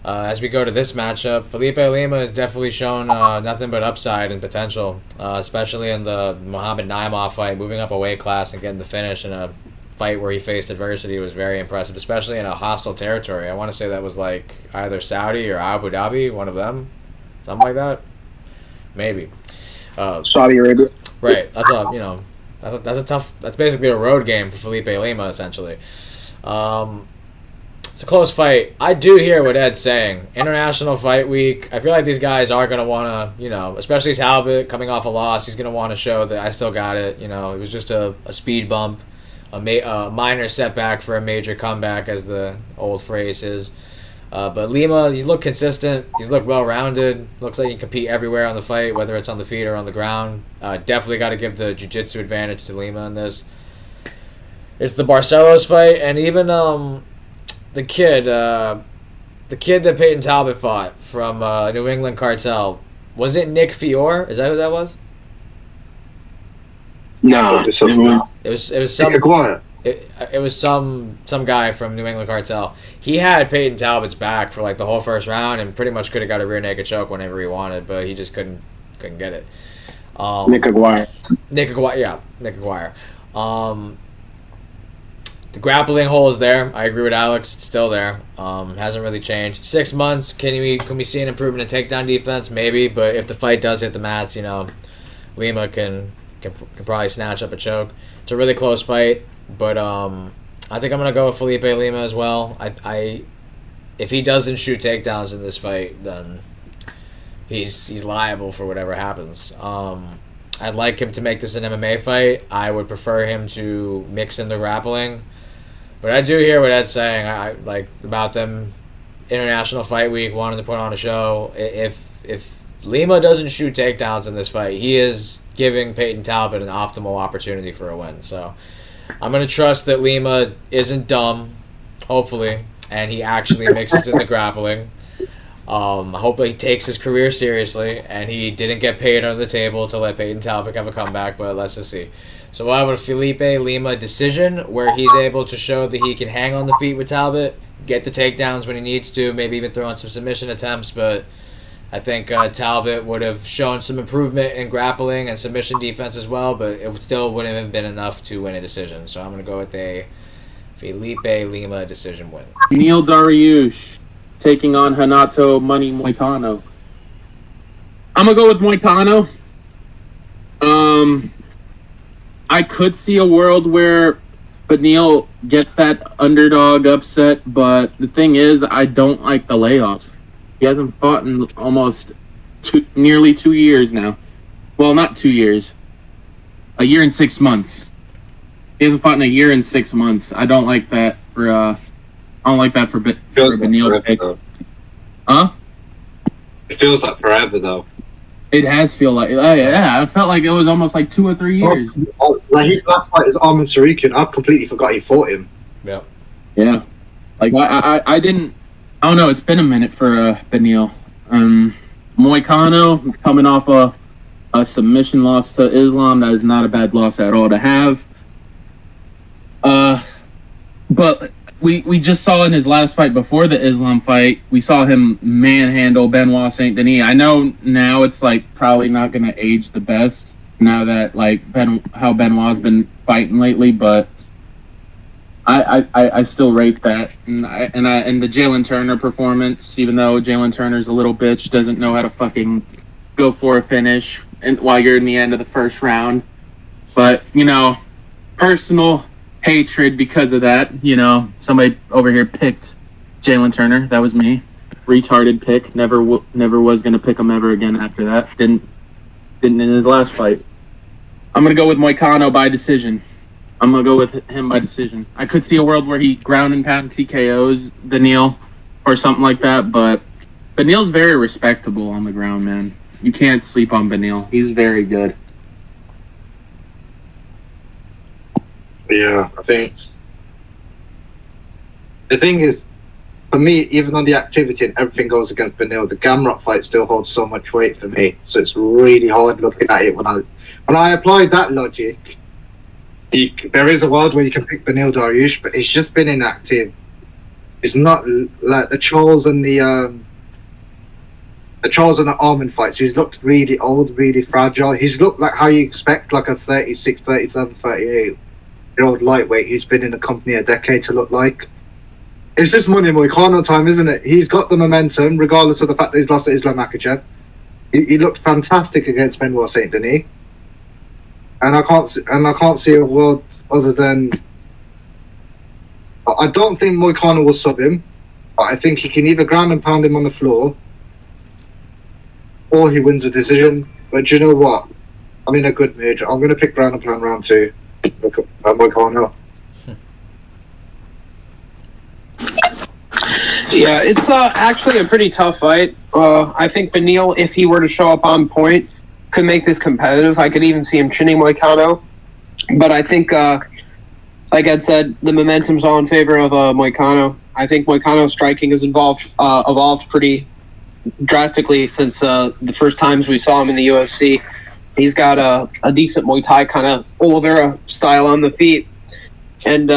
As we go to this matchup, Felipe Lima has definitely shown nothing but upside and potential, especially in the Muhammad Naimov fight. Moving up a weight class and getting the finish in a fight where he faced adversity was very impressive, especially in a hostile territory. I want to say that was like either Saudi or Abu Dhabi, one of them, something like that, maybe. Saudi Arabia. Right. That's a tough. That's basically a road game for Felipe Lima, essentially. It's a close fight. I do hear what Ed's saying. International Fight Week. I feel like these guys are gonna want to, especially Talbot coming off a loss. He's gonna want to show that I still got it. It was just a speed bump, a minor setback for a major comeback, as the old phrase is. But Lima, he's looked consistent. He's looked well-rounded. Looks like he can compete everywhere on the fight, whether it's on the feet or on the ground. Definitely got to give the jiu-jitsu advantage to Lima in this. It's the Barcelos fight, and even the kid that Peyton Talbot fought from New England Cartel. Was it Nick Fior? Is that who that was? No, It was some. Aguirre. It was some guy from New England Cartel. He had Peyton Talbot's back for like the whole first round, and pretty much could have got a rear naked choke whenever he wanted, but he just couldn't get it. Nick Aguirre. Nick Aguirre. The grappling hole is there. I agree with Alex. It's still there. Hasn't really changed. 6 months. Can we see an improvement in takedown defense? Maybe, but if the fight does hit the mats, Lima can probably snatch up a choke. It's a really close fight. But I think I'm gonna go with Felipe Lima as well. If he doesn't shoot takedowns in this fight, then he's liable for whatever happens. I'd like him to make this an MMA fight. I would prefer him to mix in the grappling. But I do hear what Ed's saying. I like about them International Fight Week wanting to put on a show. If Lima doesn't shoot takedowns in this fight, he is giving Peyton Talbot an optimal opportunity for a win. So I'm going to trust that Lima isn't dumb, hopefully, and he actually mixes in the grappling. I hope he takes his career seriously, and he didn't get paid under the table to let Peyton Talbot have a comeback, but let's just see. So we'll have a Felipe Lima decision where he's able to show that he can hang on the feet with Talbot, get the takedowns when he needs to, maybe even throw in some submission attempts, but I think Talbot would have shown some improvement in grappling and submission defense as well, but it still wouldn't have been enough to win a decision. So I'm going to go with a Felipe Lima decision win. Neil Dariush taking on Hanato Money Moicano. I'm going to go with Moicano. I could see a world where Beneil gets that underdog upset, but the thing is, I don't like the layoff. He hasn't fought in almost nearly 2 years now. Well, not 2 years. A year and 6 months. He hasn't fought in a year and 6 months. I don't like that for. I don't like that for Beneil pick. Huh? It feels like forever though. It has feel like I felt like it was almost like 2 or 3 years. Like his last fight was Armin Sarikian. I completely forgot he fought him. Yeah. Yeah. Like I didn't. I don't know. It's been a minute for Beneil. Moicano coming off a submission loss to Islam. That is not a bad loss at all to have. But we just saw in his last fight before the Islam fight, we saw him manhandle Benoit Saint Denis. I know now it's like probably not going to age the best now that like how Benoit's been fighting lately, but I still rate that, and the Jalen Turner performance, even though Jalen Turner's a little bitch, doesn't know how to fucking go for a finish, and while you're in the end of the first round, but personal hatred because of that. Somebody over here picked Jalen Turner. That was me. Retarded pick. Never was gonna pick him ever again after that. Didn't in his last fight. I'm gonna go with Moicano by decision. I'm going to go with him by decision. I could see a world where he ground and pound TKOs Beneil or something like that, but Beneil's very respectable on the ground, man. You can't sleep on Beneil. He's very good. Yeah, I think The thing is, for me, even on the activity and everything goes against Benil, the Gamrot fight still holds so much weight for me. So it's really hard looking at it when I applied that logic. There is a world where you can pick Benil Dariush, but he's just been inactive. It's not like the Charles and the Armin fights. He's looked really old, really fragile. He's looked like how you expect like a 36, 37, 38-year-old lightweight who's been in the company a decade to look like. It's just money Moicano time, isn't it? He's got the momentum, regardless of the fact that he's lost to Islam Makhachev. He looked fantastic against Benoit Saint Denis, and I can't see a world other than. I don't think Moicano will sub him, but I think he can either ground and pound him on the floor, or he wins a decision. But do you know what? I'm in a good mood. I'm going to pick ground and pound round 2. Moicano. Yeah, it's actually a pretty tough fight. I think Benil, if he were to show up on point, could make this competitive. I could even see him chinning Moicano. But I think, like Ed said, the momentum's all in favor of Moicano. I think Moicano's striking has evolved pretty drastically since the first times we saw him in the UFC. He's got a decent Muay Thai kind of Olivera style on the feet. And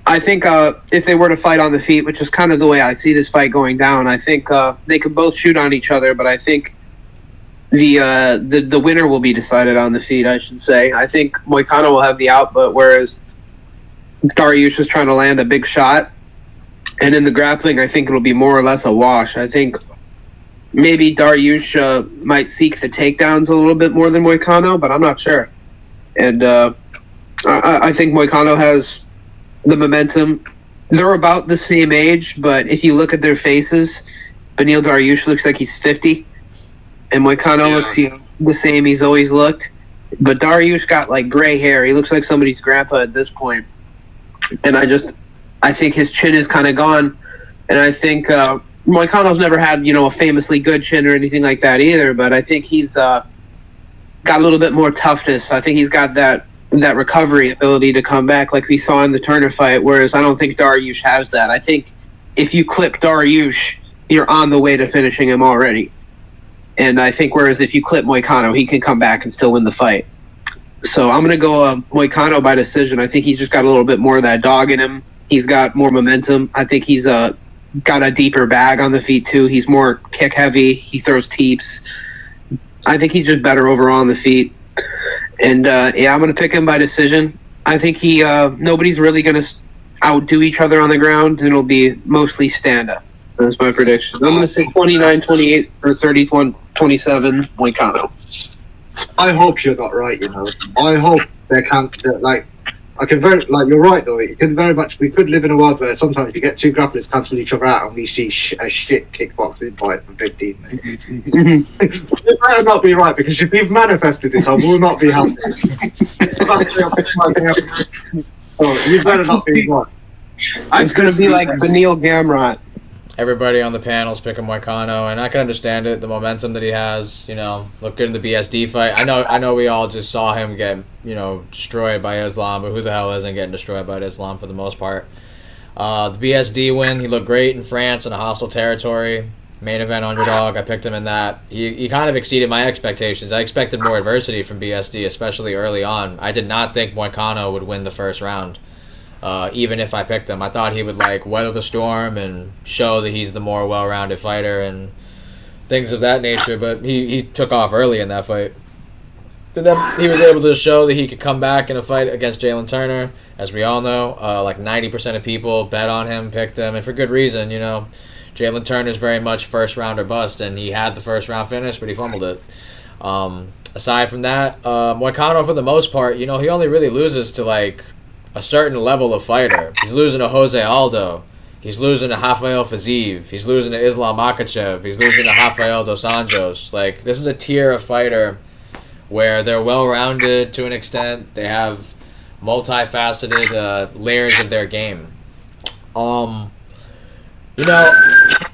I think if they were to fight on the feet, which is kind of the way I see this fight going down, I think they could both shoot on each other, but I think the winner will be decided on the feet, I should say. I think Moicano will have the output, whereas Dariush is trying to land a big shot. And in the grappling, I think it'll be more or less a wash. I think maybe Dariush might seek the takedowns a little bit more than Moicano, but I'm not sure. And I think Moicano has the momentum. They're about the same age, but if you look at their faces, Benil Dariush looks like he's 50, and Moicano looks the same he's always looked. But Dariush got like gray hair. He looks like somebody's grandpa at this point. And I think his chin is kind of gone. And I think Moicano's never had, a famously good chin or anything like that either, but I think he's got a little bit more toughness. I think he's got that recovery ability to come back like we saw in the Turner fight, whereas I don't think Dariush has that. I think if you clip Dariush, you're on the way to finishing him already. And I think whereas if you clip Moicano, he can come back and still win the fight. So I'm going to go Moicano by decision. I think he's just got a little bit more of that dog in him. He's got more momentum. I think he's got a deeper bag on the feet too. He's more kick heavy. He throws teeps. I think he's just better overall on the feet. And I'm going to pick him by decision. I think nobody's really going to outdo each other on the ground. It'll be mostly stand-up. That's my prediction. I'm going to say 29-28 or 31-27 Moicano. I hope you're not right. I hope they can't. You're right though. It can very much. We could live in a world where sometimes you get two grapplers cancel each other out, and we see a shit kickboxing fight for 15 minutes. It better not be right, because if you've manifested this, I will not be happy. You better not be right. It's going to be like Benil Gamrot. Everybody on the panel's picking Moicano, and I can understand it. The momentum that he has, look good in the BSD fight. I know we all just saw him get, destroyed by Islam, but who the hell isn't getting destroyed by Islam for the most part? The BSD win, he looked great in France in a hostile territory. Main event underdog, I picked him in that. He kind of exceeded my expectations. I expected more adversity from BSD, especially early on. I did not think Moicano would win the first round. Even if I picked him, I thought he would weather the storm and show that he's the more well-rounded fighter and things of that nature. But he took off early in that fight. And then he was able to show that he could come back in a fight against Jalen Turner, as we all know. 90% of people bet on him, picked him, and for good reason. Jalen Turner's very much first round or bust, and he had the first round finish, but he fumbled it. Aside from that, Moicano for the most part, he only really loses to a certain level of fighter. He's losing to Jose Aldo. He's losing to Rafael Fiziev. He's losing to Islam Makhachev. He's losing to Rafael Dos Anjos. This is a tier of fighter where they're well-rounded to an extent. They have multifaceted layers of their game. I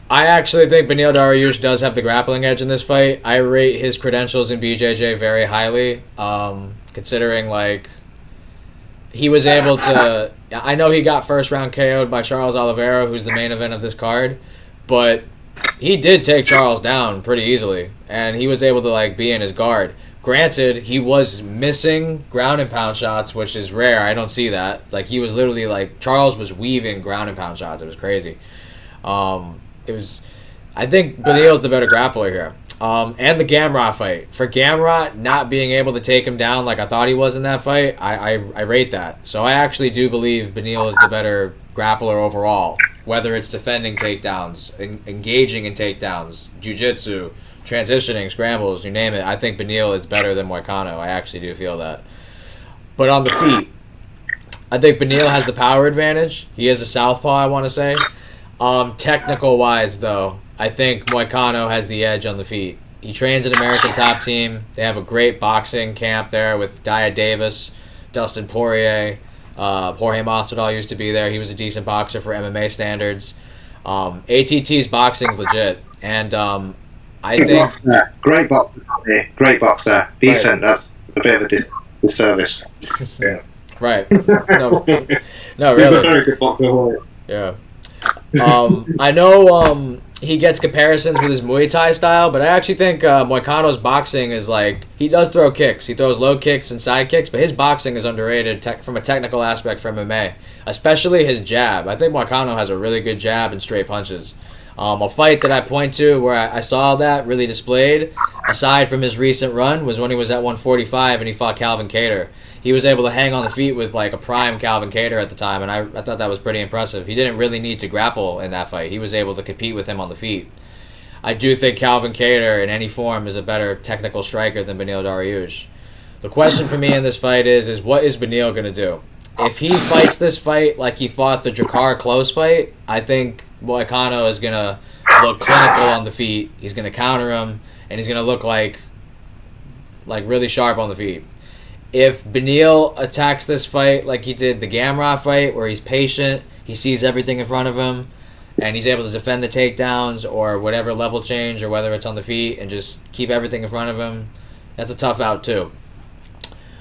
actually think Benil Dariush does have the grappling edge in this fight. I rate his credentials in BJJ very highly, considering he was able to. I know he got first round KO'd by Charles Oliveira, who's the main event of this card, but he did take Charles down pretty easily, and he was able to like be in his guard. Granted, he was missing ground and pound shots, which is rare. I don't see that. Like he was literally like Charles was weaving ground and pound shots. It was crazy. It was. I think Beneil's the better grappler here. And the Gamrot fight. For Gamrot not being able to take him down like I thought he was in that fight, I rate that. So I actually do believe Beneil is the better grappler overall. Whether it's defending takedowns, engaging in takedowns, jiu-jitsu, transitioning, scrambles, you name it. I think Beneil is better than Moicano. I actually do feel that. But on the feet, I think Beneil has the power advantage. He is a southpaw, I want to say. Technical-wise, though, I think Moicano has the edge on the feet. He trains an American Top Team. They have a great boxing camp there with Dia Davis, Dustin Poirier. Jorge Masvidal used to be there. He was a decent boxer for MMA standards. ATT's boxing's legit. And I think... Great boxer. Great boxer. Decent. That's a bit of a disservice. Yeah. Right. No, really. He's a very good boxer. Yeah. I know he gets comparisons with his Muay Thai style, but I actually think Moicano's boxing is like, he does throw kicks. He throws low kicks and side kicks, but his boxing is underrated from a technical aspect for MMA, especially his jab. I think Moicano has a really good jab and straight punches. A fight that I point to where I saw that really displayed, aside from his recent run, was when he was at 145 and he fought Calvin Kattar. He was able to hang on the feet with like a prime Calvin Kattar at the time, and I thought that was pretty impressive. He didn't really need to grapple in that fight. He was able to compete with him on the feet. I do think Calvin Kattar in any form is a better technical striker than Beneil Dariush. The question for me in this fight is what is Beneil going to do? If he fights this fight like he fought the Drakkar close fight, I think Moicano is going to look clinical on the feet. He's going to counter him, and he's going to look like really sharp on the feet. If Beneil attacks this fight like he did the Gamrot fight, where he's patient, he sees everything in front of him, and he's able to defend the takedowns or whatever level change, or whether it's on the feet, and just keep everything in front of him, that's a tough out too.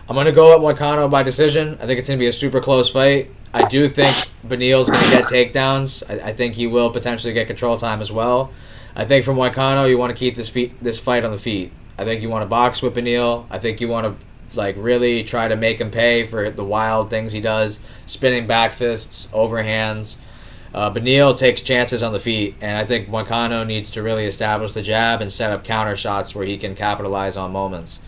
I'm going to go at Moicano by decision. I think it's going to be a super close fight. I do think Beneil's going to get takedowns. I think he will potentially get control time as well. I think for Moicano, you want to keep this fight on the feet. I think you want to box with Beneil. I think you want to really try to make him pay for the wild things he does, spinning back fists, overhands. Beneil takes chances on the feet, and I think Moicano needs to really establish the jab and set up counter shots where he can capitalize on moments.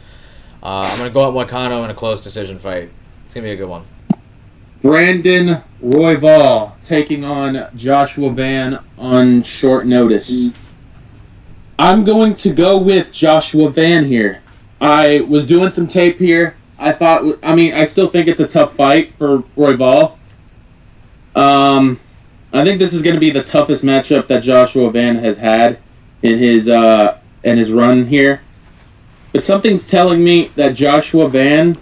I'm going to go at Moicano in a close decision fight. It's going to be a good one. Brandon Royval taking on Joshua Van on short notice. I'm going to go with Joshua Van here. I was doing some tape here. I still think it's a tough fight for Royval. I think this is going to be the toughest matchup that Joshua Van has had in his run here. But something's telling me that Joshua Van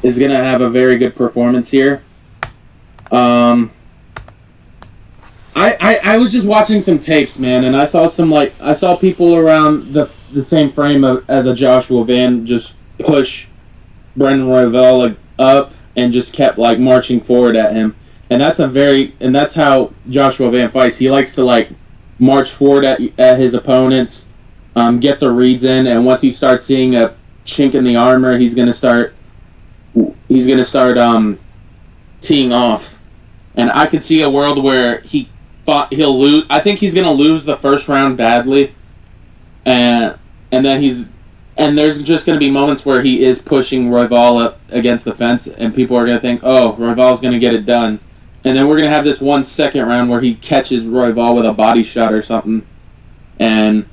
is going to have a very good performance here. I was just watching some tapes, man, and I saw people around the same frame as a Joshua Van just push Brendan Royval up and just kept marching forward at him. And that's how Joshua Van fights. He likes to march forward at his opponents, get the reads in, and once he starts seeing a chink in the armor, he's gonna start teeing off. And I could see a world where he'll lose. I think he's gonna lose the first round badly, and then there's just gonna be moments where he is pushing Royval up against the fence, and people are gonna think, oh, Royval's gonna get it done, and then we're gonna have this 1 second round where he catches Royval with a body shot or something, and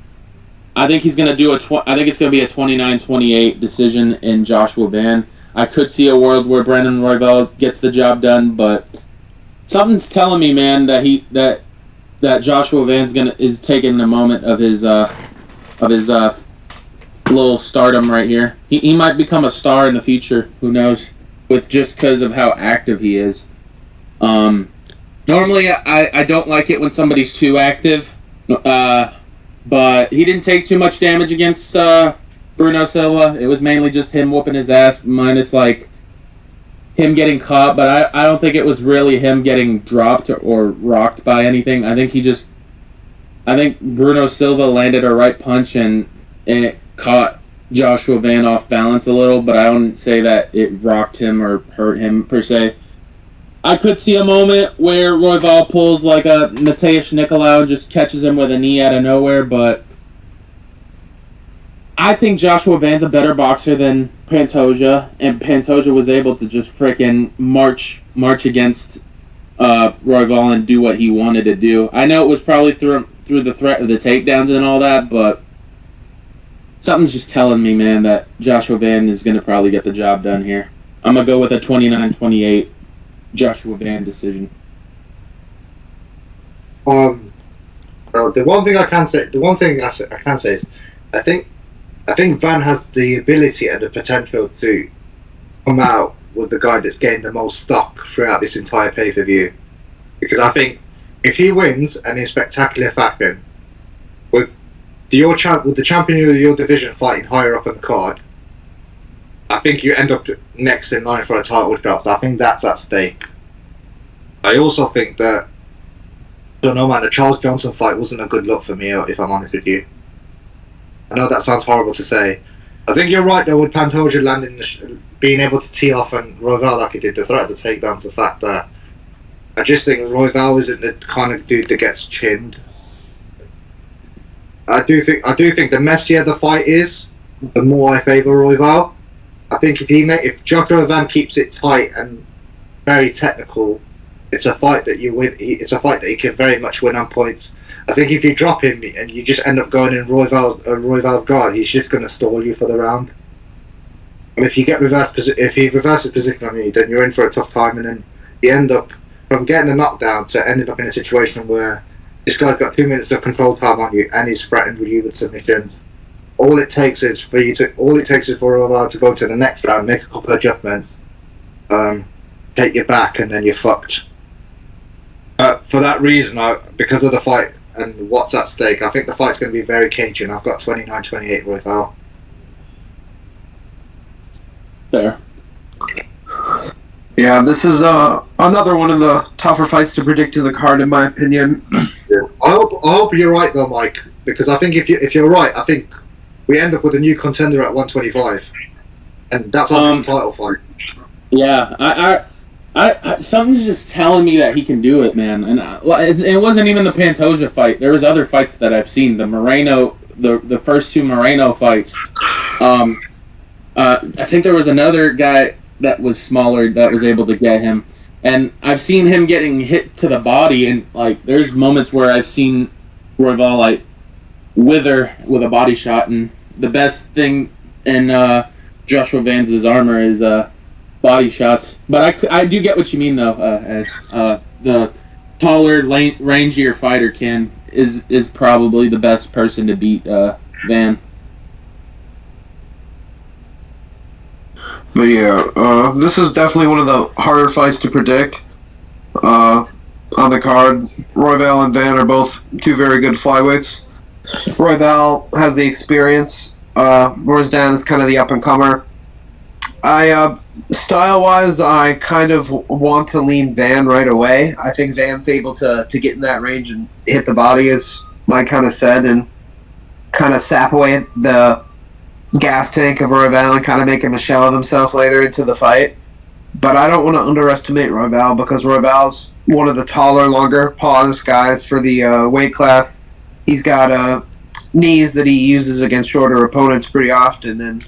I think he's gonna do I think it's gonna be a 29-28 decision in Joshua Van. I could see a world where Brandon Royval gets the job done, but something's telling me, man, that Joshua Van's is taking a moment of his little stardom right here. He might become a star in the future. Who knows? Just because of how active he is. Normally, I don't like it when somebody's too active, but he didn't take too much damage against Bruno Silva. It was mainly just him whooping his ass, minus him him getting caught, but I don't think it was really him getting dropped or rocked by anything. I think Bruno Silva landed a right punch and it caught Joshua Van off balance a little, but I wouldn't say that it rocked him or hurt him per se. I could see a moment where Royval pulls like a Mateusz Nicolau and just catches him with a knee out of nowhere, but I think Joshua Van's a better boxer than Pantoja, and Pantoja was able to just freaking march against Royval and do what he wanted to do. I know it was probably through the threat of the takedowns and all that, but something's just telling me, man, that Joshua Van is going to probably get the job done here. I'm going to go with a 29-28 Joshua Van decision. The one thing I can say is, I think Van has the ability and the potential to come out with the guy that's gained the most stock throughout this entire pay-per-view. Because I think if he wins and in spectacular fashion, with the champion of your division fighting higher up on the card, I think you end up next in line for a title shot. I think that's at stake. I also think that, I don't know, man, the Charles Johnson fight wasn't a good look for me, if I'm honest with you. I know that sounds horrible to say. I think you're right though with Pantoja landing, being able to tee off and Royval like he did, the threat of the takedowns, the fact that I just think Royval isn't the kind of dude that gets chinned. I do think the messier the fight is, the more I favour Royval. I think if Joshua Van keeps it tight and very technical, it's a fight that you win. It's a fight that he can very much win on points. I think if you drop him and you just end up going in Royval's guard, he's just going to stall you for the round. And if he reverses position on you, then you're in for a tough time, and then you end up from getting a knockdown to ending up in a situation where this guy's got 2 minutes of control time on you and he's threatened with you with submissions. All it takes is for Royval to go to the next round, make a couple of adjustments, take you back, and then you're fucked. For that reason, because of the fight and what's at stake, I think the fight's going to be very cagey, and I've got 29-28 Royval. Fair. Yeah, this is another one of the tougher fights to predict in the card, in my opinion. I hope you're right though, Mike, because I think if you're right, I think we end up with a new contender at 125, and that's our next title fight. Yeah, I something's just telling me that he can do it, man. And it wasn't even the Pantoja fight. There was other fights that I've seen. The Moreno, the first two Moreno fights. I think there was another guy that was smaller that was able to get him. And I've seen him getting hit to the body, and like there's moments where I've seen Royval like wither with a body shot. And the best thing in Joshua Van's armor is body shots. But I do get what you mean though. The taller, rangier fighter is probably the best person to beat Van. But yeah, this is definitely one of the harder fights to predict on the card. Royval and Van are both two very good flyweights. Royval has the experience, whereas Dan is kind of the up-and-comer. Style-wise, I kind of want to lean Van right away. I think Van's able to get in that range and hit the body, as Mike kind of said, and kind of sap away the gas tank of Royval and kind of make him a shell of himself later into the fight. But I don't want to underestimate Royval, because Royval's one of the taller, longer, polished guys for the weight class. He's got knees that he uses against shorter opponents pretty often, and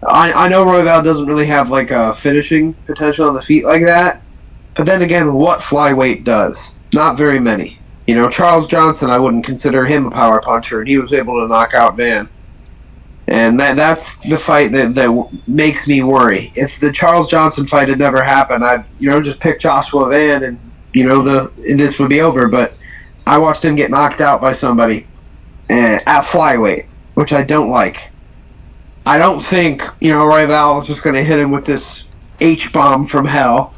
I know Royval doesn't really have like a finishing potential on the feet like that. But then again, what flyweight does? Not very many. You know, Charles Johnson, I wouldn't consider him a power puncher, and he was able to knock out Van. And that's the fight that makes me worry. If the Charles Johnson fight had never happened, I'd just pick Joshua Van, and this would be over. But I watched him get knocked out by somebody at flyweight, which I don't like. I don't think Royval is just going to hit him with this H-bomb from hell,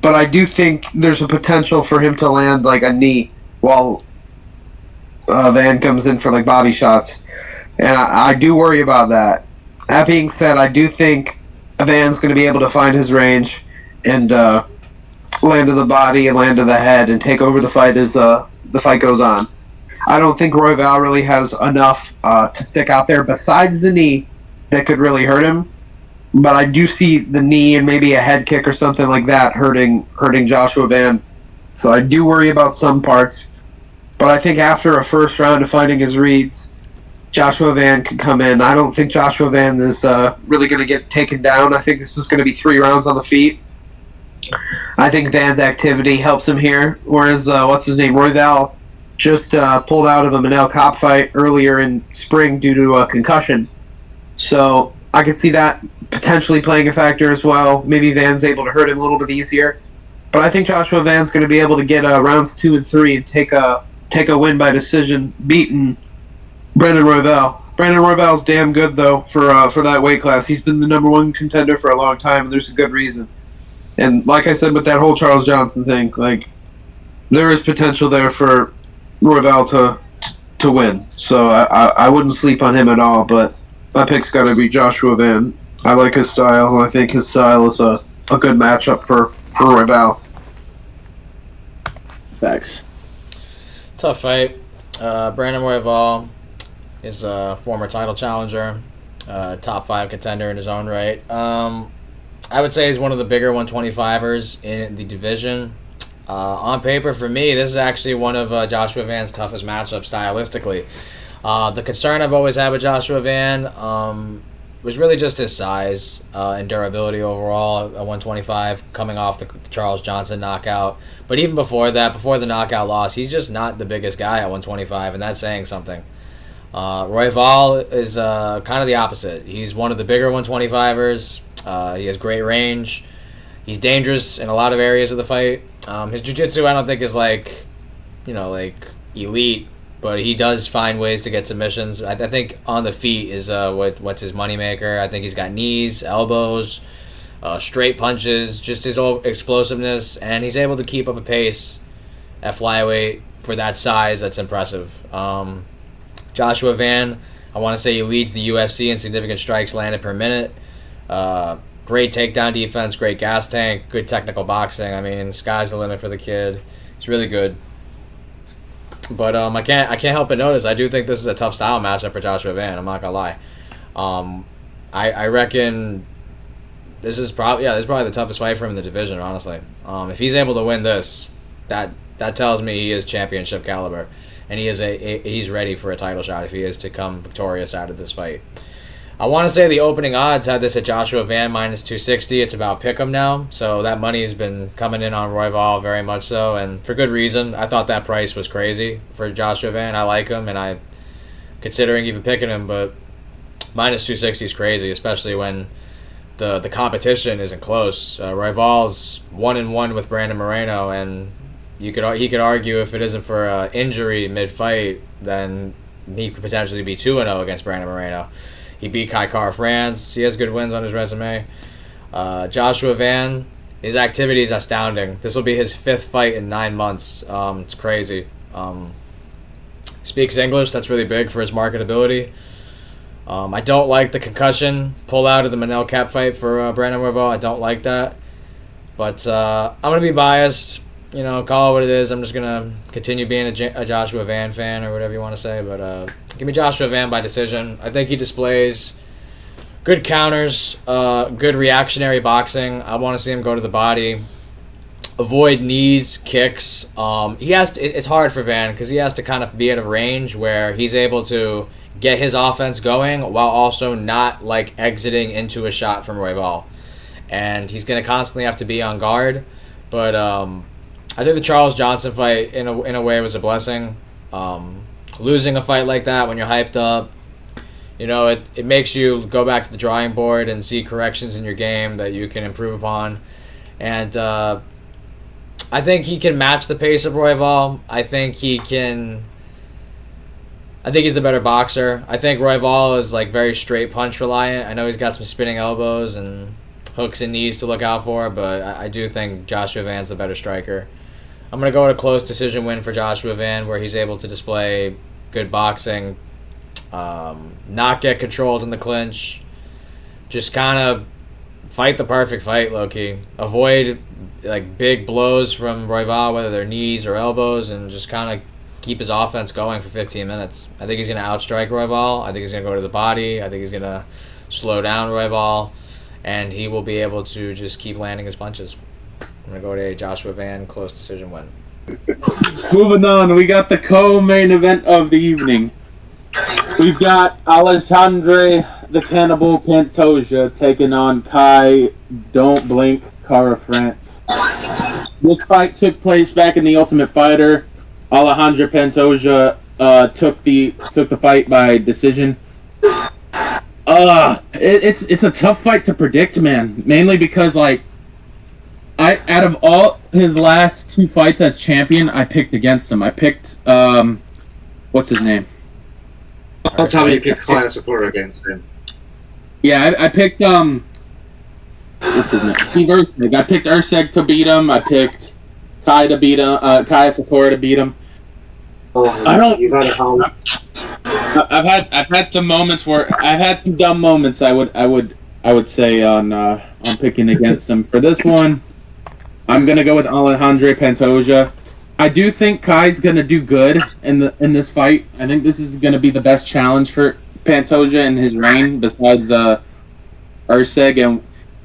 but I do think there's a potential for him to land like a knee while Van comes in for like body shots. And I do worry about that. That being said, I do think Van's going to be able to find his range, and land to the body and land to the head and take over the fight as the fight goes on. I don't think Royval really has enough to stick out there besides the knee that could really hurt him. But I do see the knee and maybe a head kick or something like that hurting Joshua Van. So I do worry about some parts. But I think after a first round of finding his reads, Joshua Van could come in. I don't think Joshua Van is really going to get taken down. I think this is going to be 3 rounds on the feet. I think Van's activity helps him here. Whereas, Royval just pulled out of a Manel Cop fight earlier in spring due to a concussion. So I can see that potentially playing a factor as well. Maybe Van's able to hurt him a little bit easier. But I think Joshua Van's going to be able to get rounds 2 and 3 and take a win by decision, beating Brandon Royval. Brandon Royval's damn good though for that weight class. He's been the number 1 contender for a long time, and there's a good reason. And like I said with that whole Charles Johnson thing, like there is potential there for Royval to win. So I wouldn't sleep on him at all. But my pick's got to be Joshua Van. I like his style. I think his style is a good matchup for Royval. Facts. Tough fight. Brandon Royval is a former title challenger, top 5 contender in his own right. I would say he's one of the bigger 125ers in the division. On paper, for me, this is actually one of Joshua Van's toughest matchups stylistically. The concern I've always had with Joshua Van was really just his size and durability overall at 125, coming off the Charles Johnson knockout. But even before that, before the knockout loss, he's just not the biggest guy at 125, and that's saying something. Royval is kind of the opposite. He's one of the bigger 125ers. He has great range. He's dangerous in a lot of areas of the fight. His jiu-jitsu I don't think is like elite, but he does find ways to get submissions. I think on the feet is what's his moneymaker. I think he's got knees, elbows, straight punches, just his old explosiveness, and he's able to keep up a pace at flyweight for that size. That's impressive. Joshua Van, I want to say he leads the UFC in significant strikes landed per minute. Great takedown defense, great gas tank, good technical boxing. I mean, sky's the limit for the kid. He's really good. But I can't help but notice I do think this is a tough style matchup for Joshua Van. I'm not gonna lie. I reckon this is probably the toughest fight for him in the division. Honestly, if he's able to win this, that tells me he is championship caliber, and he's ready for a title shot if he is to come victorious out of this fight. I want to say the opening odds had this at Joshua Van minus 260. It's about pick'em now, so that money has been coming in on Royval very much so, and for good reason. I thought that price was crazy for Joshua Van. I like him, and I'm considering even picking him, but minus 260 is crazy, especially when the competition isn't close. Royval's 1-1 with Brandon Moreno, and he could argue if it isn't for injury mid-fight, then he could potentially be 2-0 against Brandon Moreno. He beat Kai Kara France. He has good wins on his resume. Joshua Van, his activity is astounding. This will be his 5th fight in 9 months. It's crazy. Speaks English. That's really big for his marketability. I don't like the concussion pull out of the Manel Cap fight for Brandon Royval. I don't like that. But I'm going to be biased. Call it what it is. I'm just going to continue being a Joshua Van fan or whatever you want to say. But give me Joshua Van by decision. I think he displays good counters, good reactionary boxing. I want to see him go to the body, avoid knees, kicks. It's hard for Van because he has to kind of be at a range where he's able to get his offense going while also not exiting into a shot from Royval. And he's going to constantly have to be on guard. But I think the Charles Johnson fight, in a way, was a blessing. Losing a fight like that when you're hyped up, it makes you go back to the drawing board and see corrections in your game that you can improve upon. And I think he can match the pace of Royval. I think he's the better boxer. I think Royval is very straight punch reliant. I know he's got some spinning elbows and hooks and knees to look out for, but I do think Joshua Van's the better striker. I'm going to go with a close decision win for Joshua Van where he's able to display good boxing, not get controlled in the clinch, just kind of fight the perfect fight, Loki. Avoid like big blows from Royval, whether they're knees or elbows, and just kind of keep his offense going for 15 minutes. I think he's going to outstrike Royval. I think he's going to go to the body. I think he's going to slow down Royval, and he will be able to just keep landing his punches. I'm going to go to a Joshua Van close decision win. Moving on, we got the co-main event of the evening. We've got Alexandre the Cannibal Pantoja taking on Kai Don't Blink Cara France. This fight took place back in the Ultimate Fighter. Alejandro Pantoja took the fight by decision. It's a tough fight to predict, man. Mainly because out of all his last 2 fights as champion, I picked against him. I picked what's his name? I'll tell you, pick Kai Topuria against him. Yeah, I picked what's his name? Steve Erceg. I picked Erceg to beat him. I picked Kai to beat him. Kai Sakura to beat him. Oh, I don't. You've had a whole. I've had some moments where I've had some dumb moments. I would say on picking against him. For this one, I'm gonna go with Alejandro Pantoja. I do think Kai's gonna do good in this fight. I think this is gonna be the best challenge for Pantoja in his reign, besides Erceg. And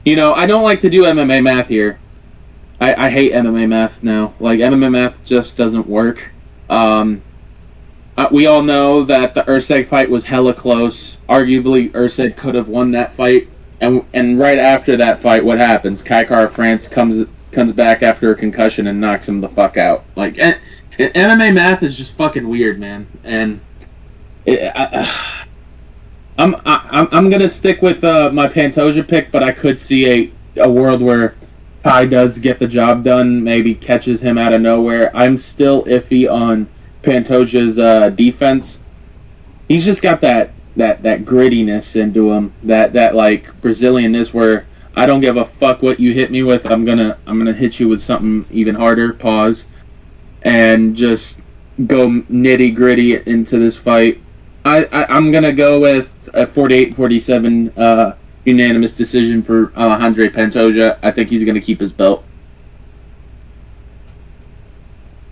I don't like to do MMA math here. I hate MMA math now. Like, MMA math just doesn't work. We all know that the Erceg fight was hella close. Arguably, Erceg could have won that fight. And right after that fight, what happens? Kai Kara France comes back after a concussion and knocks him the fuck out. Like, MMA math is just fucking weird, man. And I'm gonna stick with my Pantoja pick, but I could see a world where Kai does get the job done, maybe catches him out of nowhere. I'm still iffy on Pantoja's defense. He's just got that grittiness into him, that like Brazilianness where I don't give a fuck what you hit me with. I'm gonna hit you with something even harder. Pause, and just go nitty gritty into this fight. I'm gonna go with a 48-47 unanimous decision for Alejandro Pantoja. I think he's gonna keep his belt.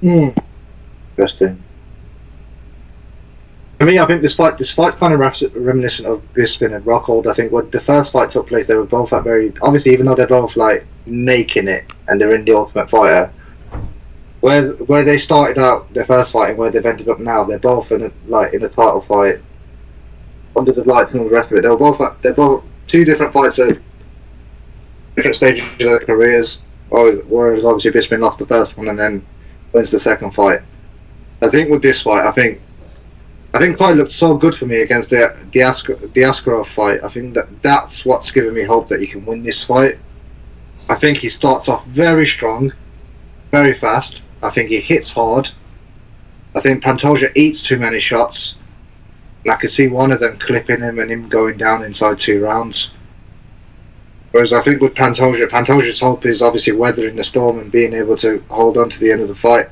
Interesting. For me, I think this fight kind of reminiscent of Bisping and Rockhold. I think when the first fight took place, they were both at very obviously, even though they're both like making it and they're in the Ultimate Fighter. Where they started out their first fight and where they've ended up now, they're both in a title fight under the lights and all the rest of it. They're both 2 different fights at different stages of their careers. Whereas obviously Bisping lost the first one and then wins the second fight. I think with this fight, I think Kai looked so good for me against the Askarov fight. I think that's what's giving me hope that he can win this fight. I think he starts off very strong, very fast. I think he hits hard. I think Pantoja eats too many shots. And I could see one of them clipping him and him going down inside 2 rounds. Whereas I think with Pantoja's hope is obviously weathering the storm and being able to hold on to the end of the fight.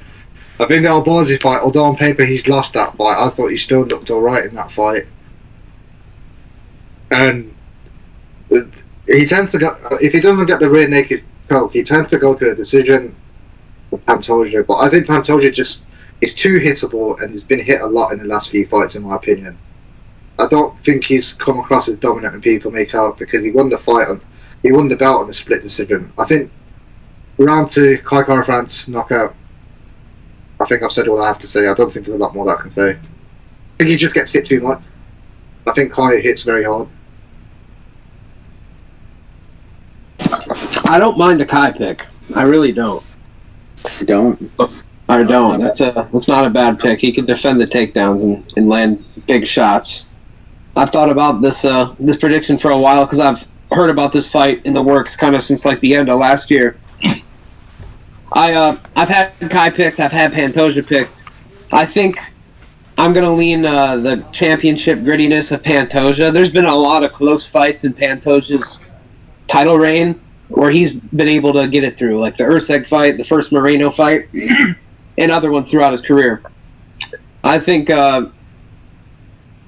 I think the Albazi fight, although on paper he's lost that fight, I thought he still looked alright in that fight. And he tends to go, if he doesn't get the rear naked choke, he tends to go to a decision with Pantoja. But I think Pantoja just is too hittable and has been hit a lot in the last few fights, in my opinion. I don't think he's come across as dominant and people make out because he won the belt on a split decision. I think round 2, Kai Kara France knockout. I think I've said all I have to say. I don't think there's a lot more that I can say. I think he just gets hit too much. I think Kai hits very hard. I don't mind a Kai pick. I really don't. I don't. That's not a bad pick. He can defend the takedowns and land big shots. I've thought about this prediction for a while because I've heard about this fight in the works kind of since like the end of last year. I've had Kai picked. I've had Pantoja picked. I think I'm going to lean the championship grittiness of Pantoja. There's been a lot of close fights in Pantoja's title reign where he's been able to get it through, like the Erceg fight, the first Moreno fight, and other ones throughout his career. I think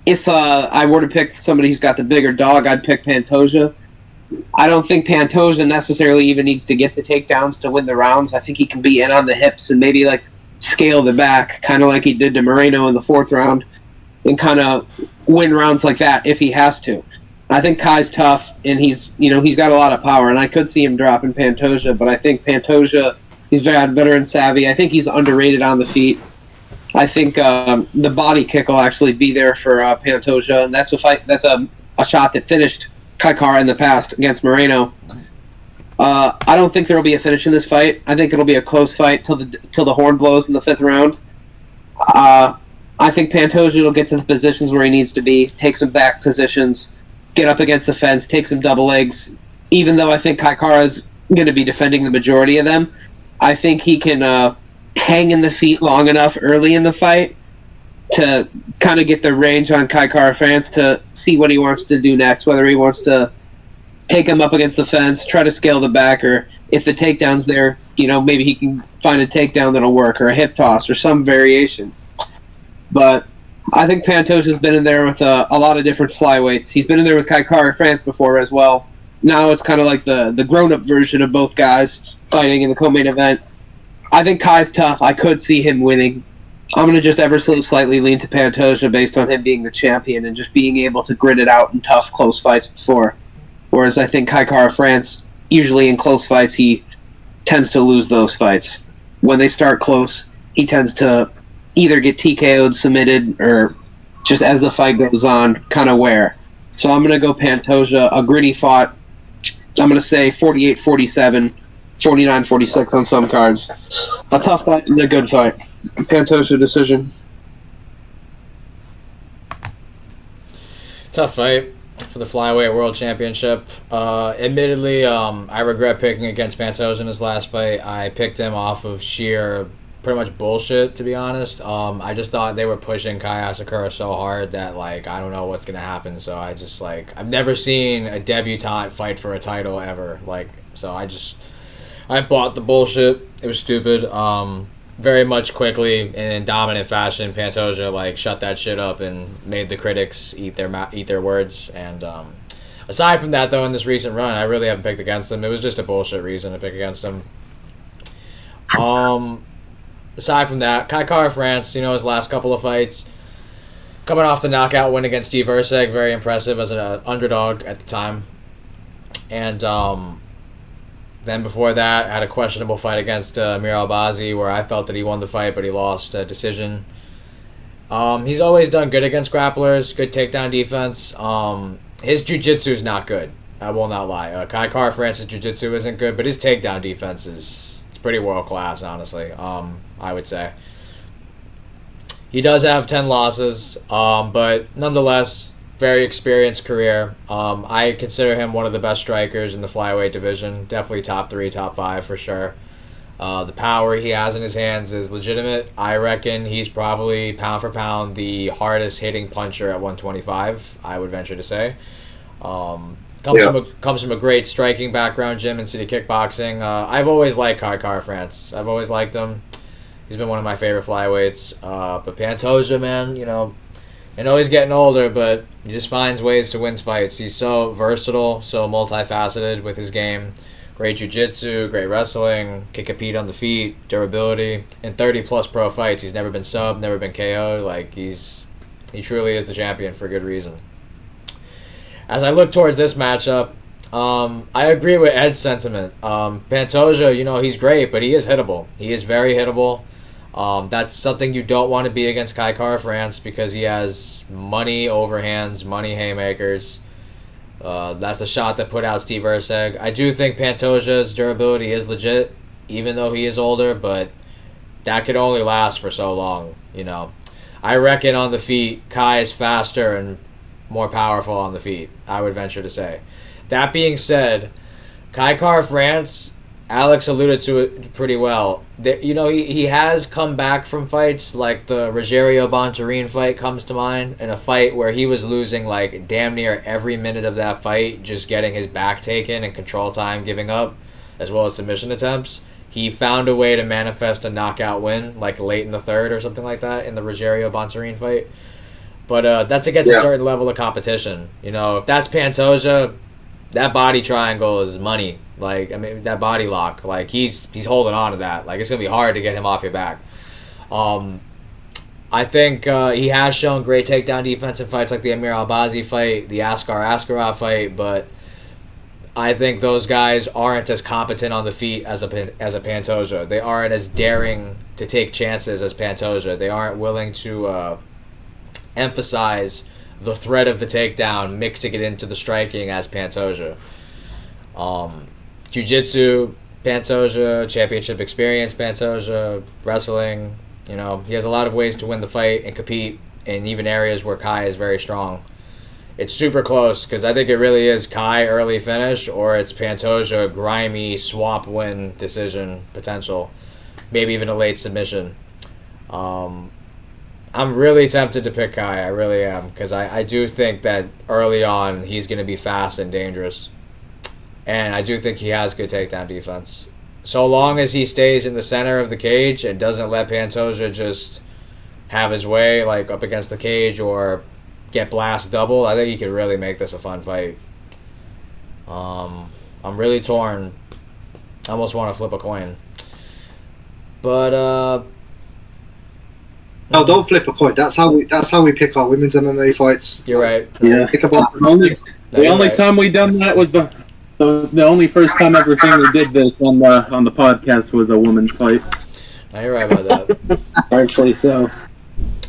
if I were to pick somebody who's got the bigger dog, I'd pick Pantoja. I don't think Pantoja necessarily even needs to get the takedowns to win the rounds. I think he can be in on the hips and maybe like scale the back, kind of like he did to Moreno in the 4th round, and kind of win rounds like that if he has to. I think Kai's tough, and he's got a lot of power, and I could see him dropping Pantoja, but I think Pantoja, he's very veteran savvy. I think he's underrated on the feet. I think the body kick will actually be there for Pantoja, and that's a fight. That's a shot that finished Kai Kara in the past against Moreno. I don't think there will be a finish in this fight. I think it'll be a close fight till the horn blows in the 5th round. I think Pantoja will get to the positions where he needs to be, take some back positions, get up against the fence, take some double legs. Even though I think Kai Kara is going to be defending the majority of them, I think he can hang in the feet long enough early in the fight to kind of get the range on Kai Kara France to see what he wants to do next, whether he wants to take him up against the fence, try to scale the back, or if the takedown's there, maybe he can find a takedown that'll work, or a hip toss, or some variation. But I think Pantoja's been in there with a lot of different flyweights. He's been in there with Kai Kara France before as well. Now it's kind of like the grown-up version of both guys fighting in the co-main event. I think Kai's tough. I could see him winning. I'm going to just ever so slightly lean to Pantoja based on him being the champion and just being able to grit it out in tough, close fights before. Whereas I think Kai Kara France, usually in close fights, he tends to lose those fights. When they start close, he tends to either get TKO'd, submitted, or just as the fight goes on, kind of wear. So I'm going to go Pantoja, a gritty fought, I'm going to say 48-47, 49-46 on some cards. A tough fight and a good fight. Pantoja decision. Tough fight for the flyweight world championship. Admittedly, I regret picking against Pantoja in his last fight. I picked him off of sheer pretty much bullshit, to be honest. I just thought they were pushing Kai Asakura so hard that, I don't know what's going to happen. So I just, I've never seen a debutante fight for a title ever. So I bought the bullshit. It was stupid. Very much quickly and in dominant fashion, Pantoja, shut that shit up and made the critics eat their words. And aside from that, though, in this recent run, I really haven't picked against him. It was just a bullshit reason to pick against him. Aside from that, Kai Kara France, his last couple of fights, coming off the knockout win against Steve Erceg, very impressive as an underdog at the time. And then before that, had a questionable fight against Amir Albazi, where I felt that he won the fight, but he lost a decision. He's always done good against grapplers, good takedown defense. His jiu-jitsu is not good. I will not lie. Kai Kara France's jiu-jitsu isn't good, but his takedown defense is pretty world-class, honestly, I would say. He does have 10 losses, but nonetheless, very experienced career. I consider him one of the best strikers in the flyweight division. Definitely top 3, top 5 for sure. The power he has in his hands is legitimate. I reckon he's probably, pound for pound, the hardest hitting puncher at 125, I would venture to say. Comes from a great striking background, gym and city kickboxing. I've always liked Kai Kara France. I've always liked him. He's been one of my favorite flyweights. But Pantoja, man, I know he's getting older, but he just finds ways to win fights. He's so versatile, so multifaceted with his game. Great jiu-jitsu, great wrestling, can compete on the feet, durability. In 30-plus pro fights, he's never been subbed, never been KO'd. He truly is the champion for good reason. As I look towards this matchup, I agree with Ed's sentiment. Pantoja, he's great, but he is hittable. He is very hittable. That's something you don't want to be against Kai Kara France because he has money overhands, money haymakers. That's the shot that put out Steve Erceg. I do think Pantoja's durability is legit, even though he is older, but that could only last for so long, I reckon on the feet, Kai is faster and more powerful on the feet, I would venture to say. That being said, Kai Kara France, Alex alluded to it pretty well. He has come back from fights, like the Rogerio Bontorin fight comes to mind, in a fight where he was losing damn near every minute of that fight, just getting his back taken and control time giving up, as well as submission attempts. He found a way to manifest a knockout win, late in the 3rd or something like that, in the Rogerio Bontorin fight. But that's against a certain level of competition. If that's Pantoja, that body triangle is money. Like, I mean, that body lock, like, he's holding on to that. Like, it's gonna be hard to get him off your back. I think he has shown great takedown defense in fights like the Amir Albazi fight, the Askar Askarov fight, but I think those guys aren't as competent on the feet as a Pantoja. They aren't as daring to take chances as Pantoja. They aren't willing to emphasize the threat of the takedown, mixing it into the striking as Pantoja. Jiu-jitsu, Pantoja, championship experience, Pantoja, wrestling. You know, he has a lot of ways to win the fight and compete in even areas where Kai is very strong. It's super close because I think it really is Kai early finish or it's Pantoja grimy swamp win decision potential, maybe even a late submission. I'm really tempted to pick Kai. I really am because I do think that early on he's going to be fast and dangerous, and I do think he has good takedown defense. So long as he stays in the center of the cage and doesn't let Pantoja just have his way, like up against the cage or get blast double, I think he could really make this a fun fight. I'm really torn. I almost want to flip a coin. But no, don't flip a coin. That's how we pick our women's MMA fights. You're right. Yeah. The only time we done that was the only first time ever thing we did this on the podcast was a women's fight. No, you're right about that. Rightfully so.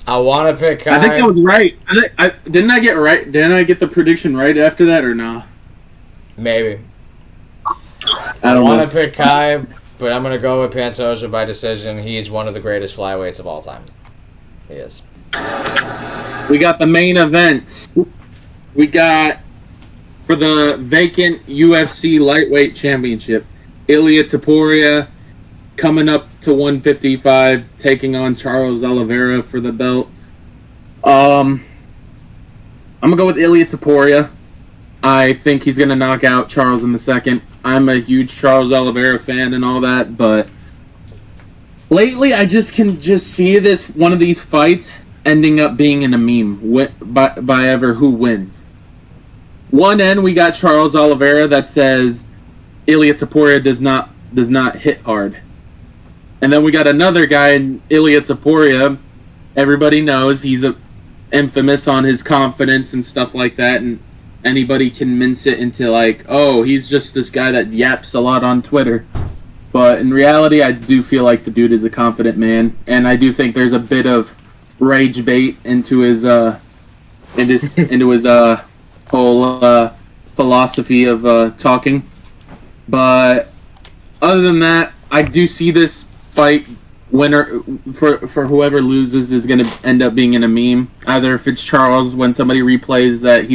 I want to pick Kai. I think I was right. Didn't I get right? Didn't I get the prediction right after that or no? Maybe. I want to pick Kai, but I'm going to go with Pantoja by decision. He's one of the greatest flyweights of all time. He is. We got the main event. We got, for the vacant UFC lightweight championship, Ilia Topuria coming up to 155, taking on Charles Oliveira for the belt. I'm going to go with Ilia Topuria. I think he's going to knock out Charles in the second. I'm a huge Charles Oliveira fan and all that, but lately I can see one of these fights ending up being in a meme by ever who wins. One end, we got Charles Oliveira that says Ilia Topuria does not hit hard. And then we got another guy in Ilia Topuria. Everybody knows he's infamous on his confidence and stuff like that, and anybody can mince it into like, oh, he's just this guy that yaps a lot on Twitter. But in reality, I do feel like the dude is a confident man, and I do think there's a bit of rage bait into his whole philosophy of talking. But other than that, I do see this fight winner for whoever loses is going to end up being in a meme. Either if it's Charles when somebody replays that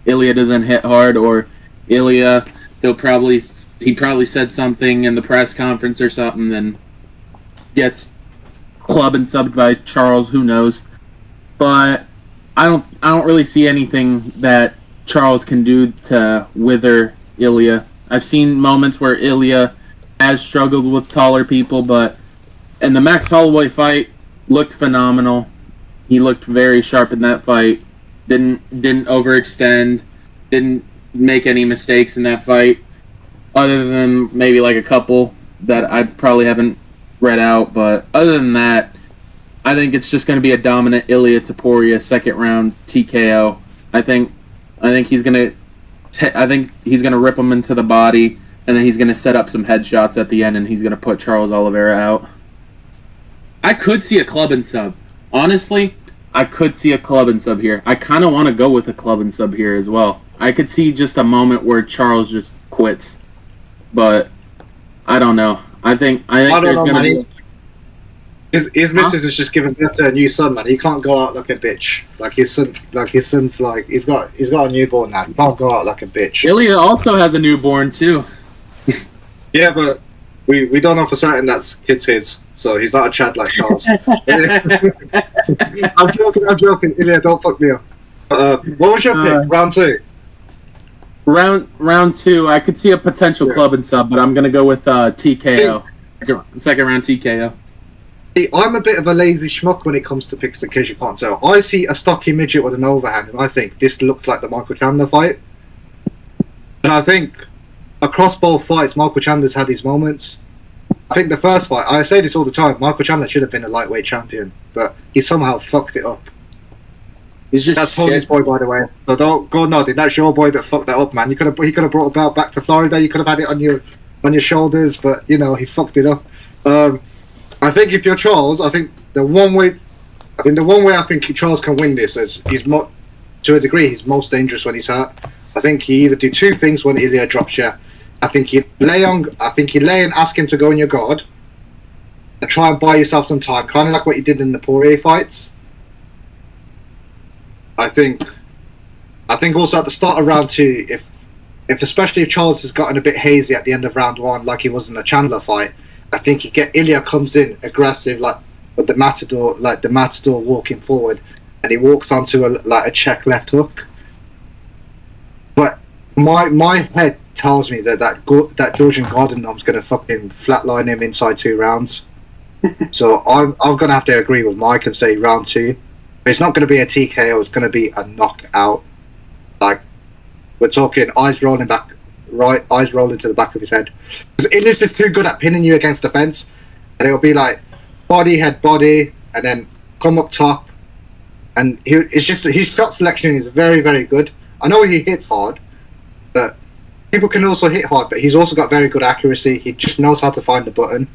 Ilia doesn't hit hard, or Ilia he probably said something in the press conference or something, then gets clubbed and subbed by Charles. Who knows? But I don't really see anything that Charles can do to wither Ilia. I've seen moments where Ilia has struggled with taller people, but in the Max Holloway fight, looked phenomenal. He looked very sharp in that fight. Didn't overextend. Didn't make any mistakes in that fight, other than maybe like a couple that I probably haven't read out. But other than that, I think it's just going to be a dominant Ilia Topuria second round TKO. I think he's gonna rip him into the body, and then he's gonna set up some headshots at the end, and he's gonna put Charles Oliveira out. I could see a club and sub. Honestly, I could see a club and sub here. I kind of want to go with a club and sub here as well. I could see just a moment where Charles just quits, but I don't know. I think there's gonna be. His missus is just giving birth to a new son, man. He can't go out like a bitch. His son's like he's got a newborn now. He can't go out like a bitch. Ilya also has a newborn too. Yeah, but we don't know for certain that's his. So he's not a Chad like Charles. I'm joking. Ilya, don't fuck me up. What was your pick? Round two. Round two. I could see a potential club and sub, but I'm gonna go with TKO. Second round TKO. See, I'm a bit of a lazy schmuck when it comes to picks, in case you can't tell. I see a stocky midget with an overhand, and I think this looked like the Michael Chandler fight. And I think across both fights, Michael Chandler's had his moments. I think the first fight, I say this all the time, Michael Chandler should have been a lightweight champion, but he somehow fucked it up. He's just That's Pony's boy, by the way. So don't go nodding. That's your boy that fucked that up, man. He could have brought a belt back to Florida. You could have had it on your shoulders, but you know he fucked it up. I think if you're Charles, I think the one way I think Charles can win this is to a degree he's most dangerous when he's hurt. I think he either do two things when Ilya drops you. I think you lay and ask him to go on your guard and try and buy yourself some time, kind of like what you did in the Poirier fights. I think also at the start of round 2, if especially if Charles has gotten a bit hazy at the end of round 1, like he was in the Chandler fight, I think Ilya comes in aggressive, like the Matador walking forward, and he walks onto a check left hook. But my head tells me that Georgian Gardenom's going to fucking flatline him inside 2 rounds. So I'm going to have to agree with Mike and say round 2. But it's not going to be a TKO. It's going to be a knockout. Like we're talking eyes rolling to the back of his head. Because Ilya's just too good at pinning you against the fence, and it'll be like body, head, body, and then come up top. And his shot selection is very, very good. I know he hits hard, but people can also hit hard, but he's also got very good accuracy. He just knows how to find the button.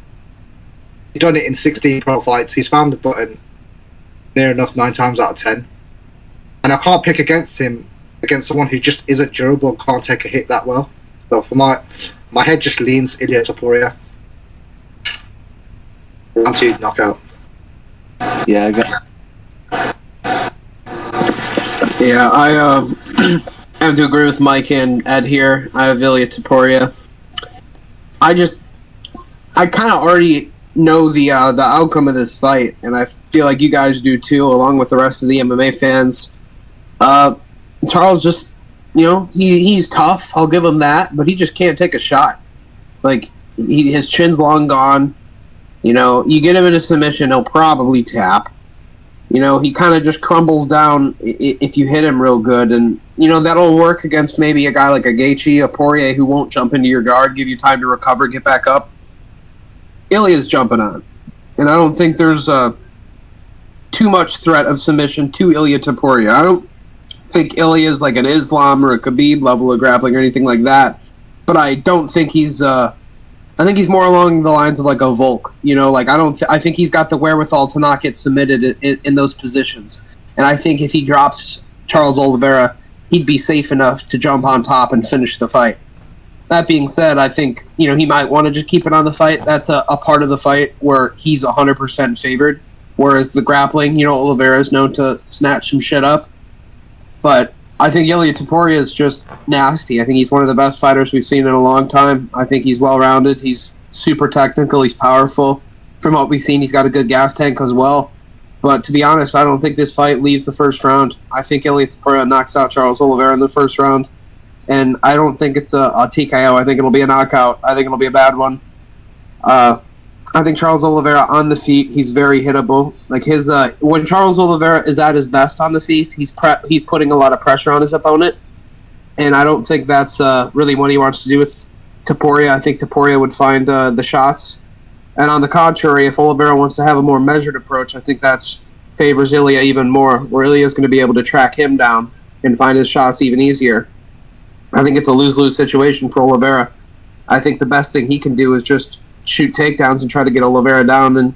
He's done it in 16 pro fights. He's found the button near enough 9 times out of 10. And I can't pick against him, against someone who just isn't durable and can't take a hit that well. So for my head just leans Ilya Topuria. I'm to knockout. Yeah, I got. Yeah, I have to agree with Mike and Ed here. I have Ilya Topuria. I kind of already know the outcome of this fight, and I feel like you guys do too, along with the rest of the MMA fans. Charles just, he's tough. I'll give him that, but he just can't take a shot. Like his chin's long gone. You get him in a submission, he'll probably tap. He kind of just crumbles down if you hit him real good. And, that'll work against maybe a guy like a Gaethje, a Poirier, who won't jump into your guard, give you time to recover, get back up. Ilya's jumping on. And I don't think there's too much threat of submission to Ilya Topuria. I don't think Ilya's like an Islam or a Khabib level of grappling or anything like that. But I don't think he's... I think he's more along the lines of like a Volk, I think he's got the wherewithal to not get submitted in those positions. And I think if he drops Charles Oliveira, he'd be safe enough to jump on top and finish the fight. That being said, I think, he might want to just keep it on the fight. That's a part of the fight where he's 100% favored. Whereas the grappling, Oliveira is known to snatch some shit up. But I think Ilya Topuria is just nasty. I think he's one of the best fighters we've seen in a long time. I think he's well-rounded. He's super technical. He's powerful. From what we've seen, he's got a good gas tank as well. But to be honest, I don't think this fight leaves the first round. I think Ilya Topuria knocks out Charles Oliveira in the first round. And I don't think it's a TKO. I think it'll be a knockout. I think it'll be a bad one. I think Charles Oliveira on the feet, he's very hittable. Like when Charles Oliveira is at his best on the feet, he's putting a lot of pressure on his opponent, and I don't think that's really what he wants to do with Topuria. I think Topuria would find the shots, and on the contrary, if Oliveira wants to have a more measured approach, I think that favors Ilya even more, where Ilya is going to be able to track him down and find his shots even easier. I think it's a lose-lose situation for Oliveira. I think the best thing he can do is just shoot takedowns and try to get Olivera down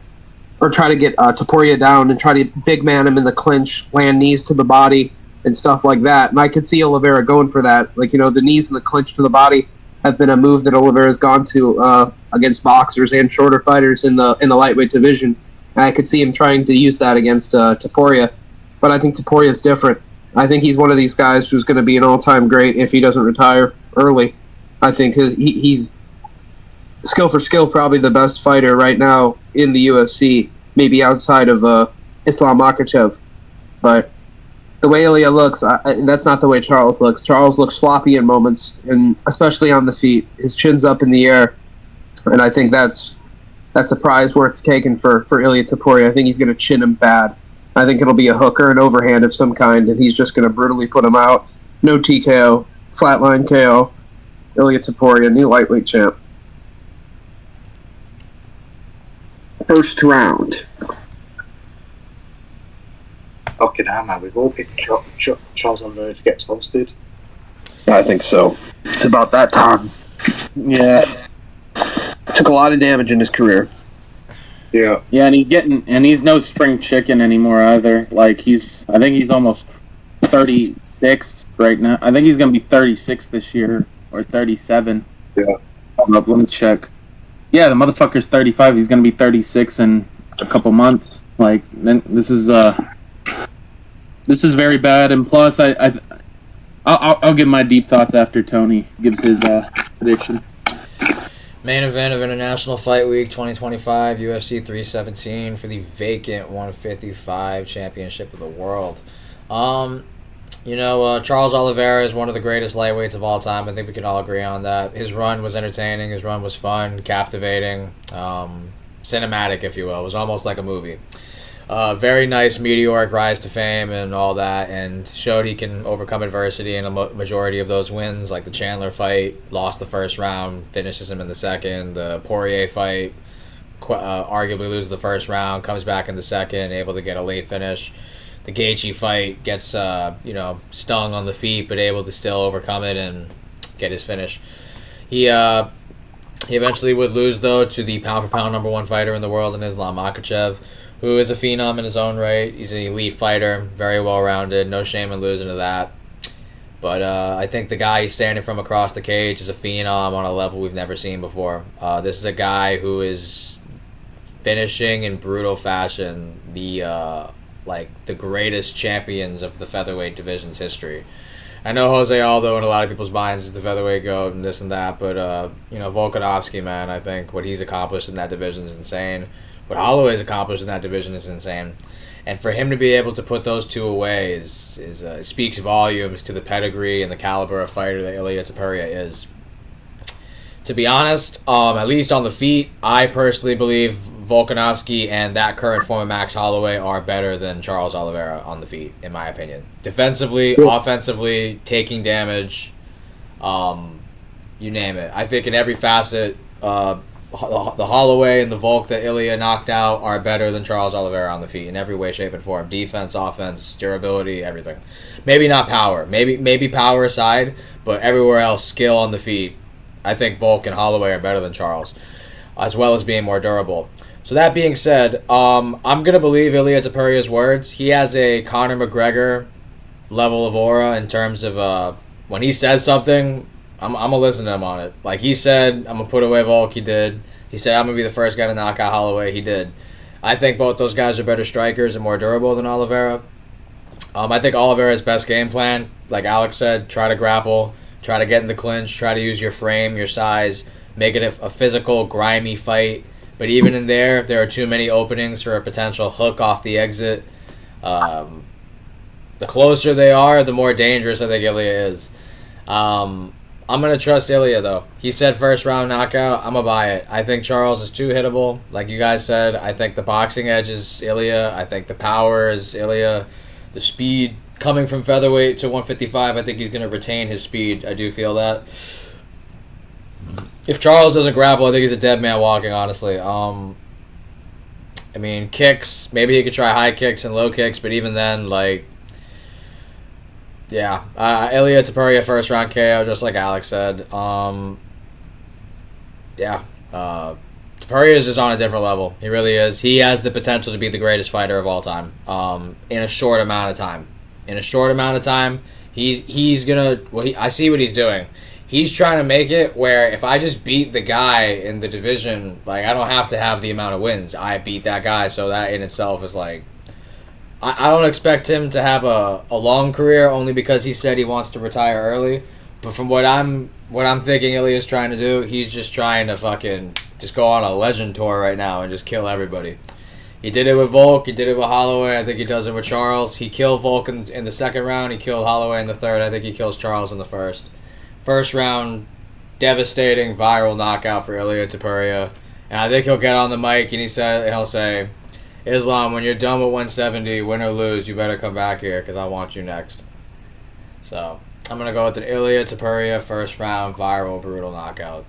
or try to get Topuria down and try to big man him in the clinch, land knees to the body and stuff like that. And I could see Olivera going for that. Like, the knees and the clinch to the body have been a move that Olivera's gone to against boxers and shorter fighters in the lightweight division. And I could see him trying to use that against Topuria. But I think Topuria is different. I think he's one of these guys who's going to be an all-time great if he doesn't retire early. I think he's skill for skill, probably the best fighter right now in the UFC, maybe outside of Islam Makhachev. But the way Ilya looks, that's not the way Charles looks. Charles looks sloppy in moments, and especially on the feet. His chin's up in the air, and I think that's a prize worth taking for Ilya Topuria. I think he's going to chin him bad. I think it'll be a hook or an overhand of some kind, and he's just going to brutally put him out. No TKO, flatline KO. Ilya Topuria, new lightweight champ. First round. Fucking hell, man. We've all picked Charles Oliveira to get toasted. I think so. It's about that time. Yeah. Took a lot of damage in his career. Yeah. Yeah, and he's no spring chicken anymore either. Like I think he's almost 36 right now. I think he's gonna be 36 this year or 37. Yeah. Hold up, let me check. Yeah, the motherfucker's 35. He's gonna be 36 in a couple months. Like, then this is very bad. And plus, I'll give my deep thoughts after Tony gives his prediction. Main event of International Fight Week 2025, UFC 317 for the vacant 155 championship of the world. Charles Oliveira is one of the greatest lightweights of all time. I think we can all agree on that. His run was entertaining. His run was fun, captivating, cinematic, if you will. It was almost like a movie. Very nice meteoric rise to fame and all that, and showed he can overcome adversity in a majority of those wins, like the Chandler fight, lost the first round, finishes him in the second. The Poirier fight, arguably loses the first round, comes back in the second, able to get a late finish. The Gaethje fight gets stung on the feet, but able to still overcome it and get his finish. He eventually would lose, though, to the pound-for-pound number one fighter in the world in Islam Makhachev, who is a phenom in his own right. He's an elite fighter, very well-rounded, no shame in losing to that. But I think the guy he's standing from across the cage is a phenom on a level we've never seen before. This is a guy who is finishing in brutal fashion the greatest champions of the featherweight division's history. I know Jose Aldo in a lot of people's minds is the featherweight GOAT and this and that, but Volkanovski, man, I think what he's accomplished in that division is insane. What Holloway's accomplished in that division is insane. And for him to be able to put those two away speaks volumes to the pedigree and the caliber of fighter that Ilya Topuria is. To be honest, at least on the feet, I personally believe Volkanovski and that current form of Max Holloway are better than Charles Oliveira on the feet, in my opinion. Defensively, offensively, taking damage, you name it. I think in every facet, the Holloway and the Volk that Ilya knocked out are better than Charles Oliveira on the feet in every way, shape, and form. Defense, offense, durability, everything. Maybe not power. Maybe power aside, but everywhere else, skill on the feet. I think Volk and Holloway are better than Charles, as well as being more durable. So that being said, I'm going to believe Ilya Topuria's words. He has a Conor McGregor level of aura in terms of when he says something, I'm going to listen to him on it. Like he said, I'm going to put away Volk, he did. He said, I'm going to be the first guy to knock out Holloway, he did. I think both those guys are better strikers and more durable than Oliveira. I think Oliveira's best game plan, like Alex said, try to grapple, try to get in the clinch, try to use your frame, your size, make it a physical, grimy fight. But even in there are too many openings for a potential hook off the exit. The closer they are, the more dangerous I think Ilya is. I'm going to trust Ilya, though. He said first round knockout. I'm going to buy it. I think Charles is too hittable. Like you guys said, I think the boxing edge is Ilya. I think the power is Ilya. The speed coming from featherweight to 155, I think he's going to retain his speed. I do feel that. If Charles doesn't grapple, I think he's a dead man walking, honestly. Kicks. Maybe he could try high kicks and low kicks, but even then, yeah. Ilya Topuria first round KO, just like Alex said. Topuria is just on a different level. He really is. He has the potential to be the greatest fighter of all time. In a short amount of time. He's gonna. I see what he's doing. He's trying to make it where if I just beat the guy in the division, I don't have to have the amount of wins. I beat that guy, so that in itself is I don't expect him to have a long career only because he said he wants to retire early. But from what I'm thinking Ilya's trying to do, he's just trying to fucking just go on a legend tour right now and just kill everybody. He did it with Volk. He did it with Holloway. I think he does it with Charles. He killed Volk in the second round. He killed Holloway in the third. I think he kills Charles in the first. First round, devastating, viral knockout for Ilya Topuria. And I think he'll get on the mic and he'll say, Islam, when you're done with 170, win or lose, you better come back here because I want you next. So, I'm gonna go with an Ilya Topuria first round viral brutal knockout,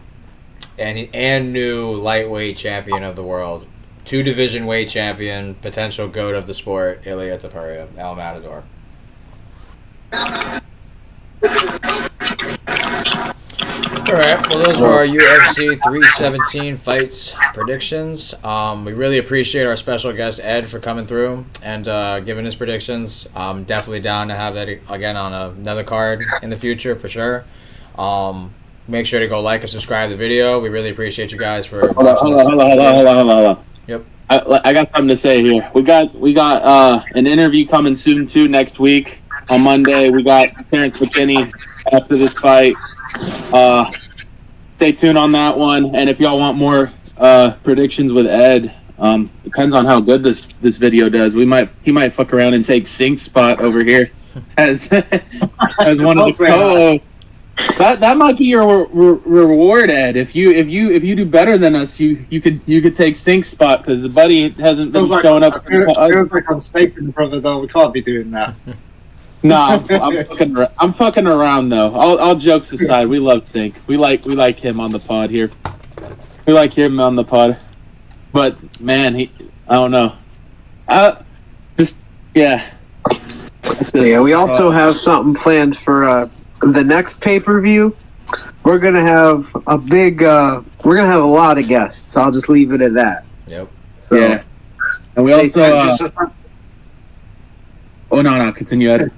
and new lightweight champion of the world, 2 division weight champion, potential GOAT of the sport, Ilya Topuria, El Matador. Alright, well those were our UFC 317 fights predictions. We really appreciate our special guest Ed for coming through and giving his predictions. Definitely down to have that again on another card in the future for sure. Make sure to go like and subscribe to the video. We really appreciate you guys for watching this. Hold on. Yep. I got something to say here. We got an interview coming soon too next week on Monday. We got Terrence McKinney after this fight. Stay tuned on that one. And if y'all want more predictions with Ed, depends on how good this video does. He might fuck around and take Sync's spot over here as one of the co-hosts. That might be your reward, Ed. If you do better than us, you could take Sync's spot because the buddy hasn't been showing up. It feels like I'm sniping, brother. Though we can't be doing that. No, I'm fucking around though. All jokes aside, we love Sync. We like him on the pod here. We like him on the pod. But man, I don't know. Yeah. Yeah, we also have something planned for the next pay-per-view. We're gonna have a lot of guests. So I'll just leave it at that. Yep. So, yeah. And we also. Oh no! Continue, Ed.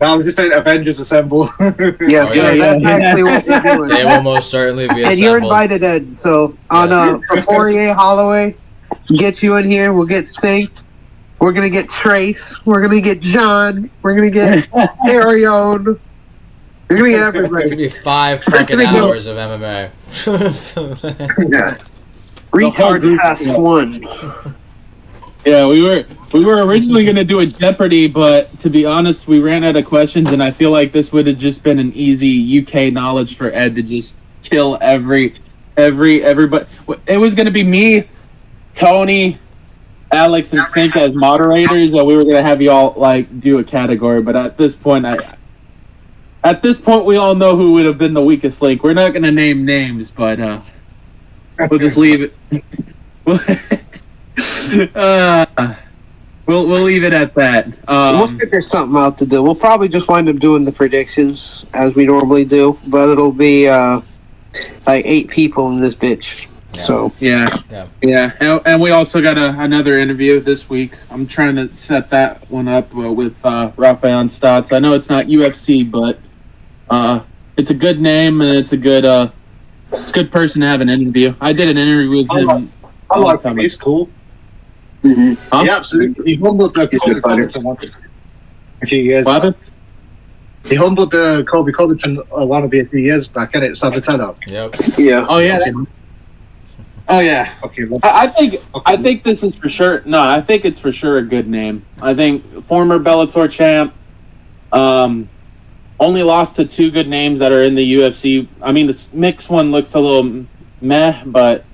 I was just saying, Avengers Assemble. Yes, that's actually what we're doing. They will most certainly be assembled. And you're invited, Ed. So on Topuria Holloway, get you in here. We'll get Sync. We're gonna get Trace. We're gonna get John. We're gonna get Arione. We're gonna get everybody. It's gonna be 5 fucking hours of MMA. Yeah. Retard past 1. Yeah, we were originally gonna do a Jeopardy, but to be honest, we ran out of questions, and I feel like this would have just been an easy UK knowledge for Ed to just kill everybody. It was gonna be me, Tony, Alex, and Sync as moderators, and we were gonna have you all like do a category. But at this point, we all know who would have been the weakest link. We're not gonna name names, but we'll just leave it. We'll leave it at that. We'll figure something out to do. We'll probably just wind up doing the predictions as we normally do, but it'll be like 8 people in this bitch. Yeah. So yeah. And we also got another interview this week. I'm trying to set that one up with Rafael Stotts. I know it's not UFC, but it's a good name and it's a good person to have an interview. I did an interview with him. I like him. He's cool. Mm-hmm. Huh? Yeah, absolutely. He humbled the Colby Covington one a few years back. He humbled the Colby Covington wannabe a few years back, and it's a setup. Yep. Yeah. Oh yeah. Oh yeah. Okay. Well, I think this is for sure. No, I think it's for sure a good name. I think former Bellator champ, only lost to 2 good names that are in the UFC. I mean, the Mix one looks a little meh, but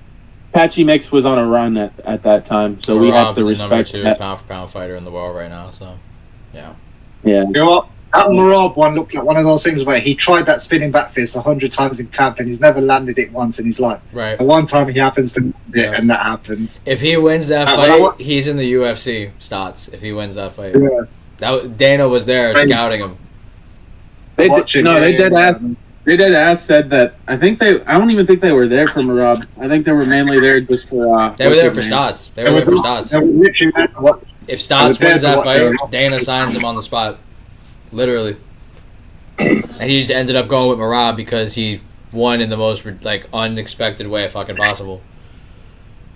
Patchy Mix was on a run at that time, so we have to respect the that. pound for pound fighter in the world right now. So, yeah. Yeah. you know what? That Marab one looked like one of those things where he tried that spinning back fist 100 times in camp and he's never landed it once in his life. Right. And one time he happens to land it, and that happens. If he wins that fight, he's in the UFC. Stotts. If he wins that fight, Dana was there scouting him. They said that. I don't even think they were there for Marab. I think they were mainly there just for. They were there for Stotts. They were there for Stotts. If Stotts wins that fight, Dana signs him on the spot. Literally. And he just ended up going with Marab because he won in the most unexpected way fucking possible.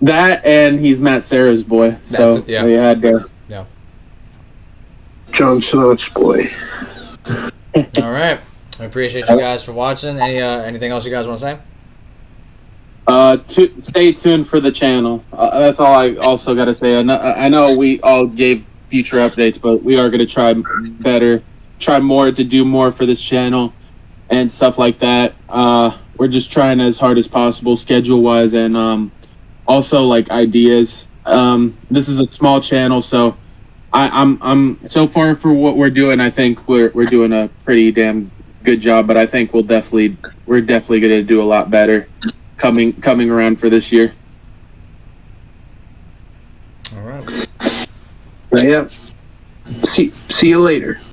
That and he's Matt Serra's boy. So yeah. They had to. Yeah. John Snows boy. All right. I appreciate you guys for watching. Anything else you guys want to say? Stay tuned for the channel. That's all I also got to say. I know we all gave future updates, but we are going to try more to do more for this channel and stuff like that. We're just trying as hard as possible, schedule-wise, and also like ideas. This is a small channel, so I'm so far for what we're doing. I think we're doing a pretty damn good job, but I think we're definitely going to do a lot better coming around for this year. All right. But yeah. See you later.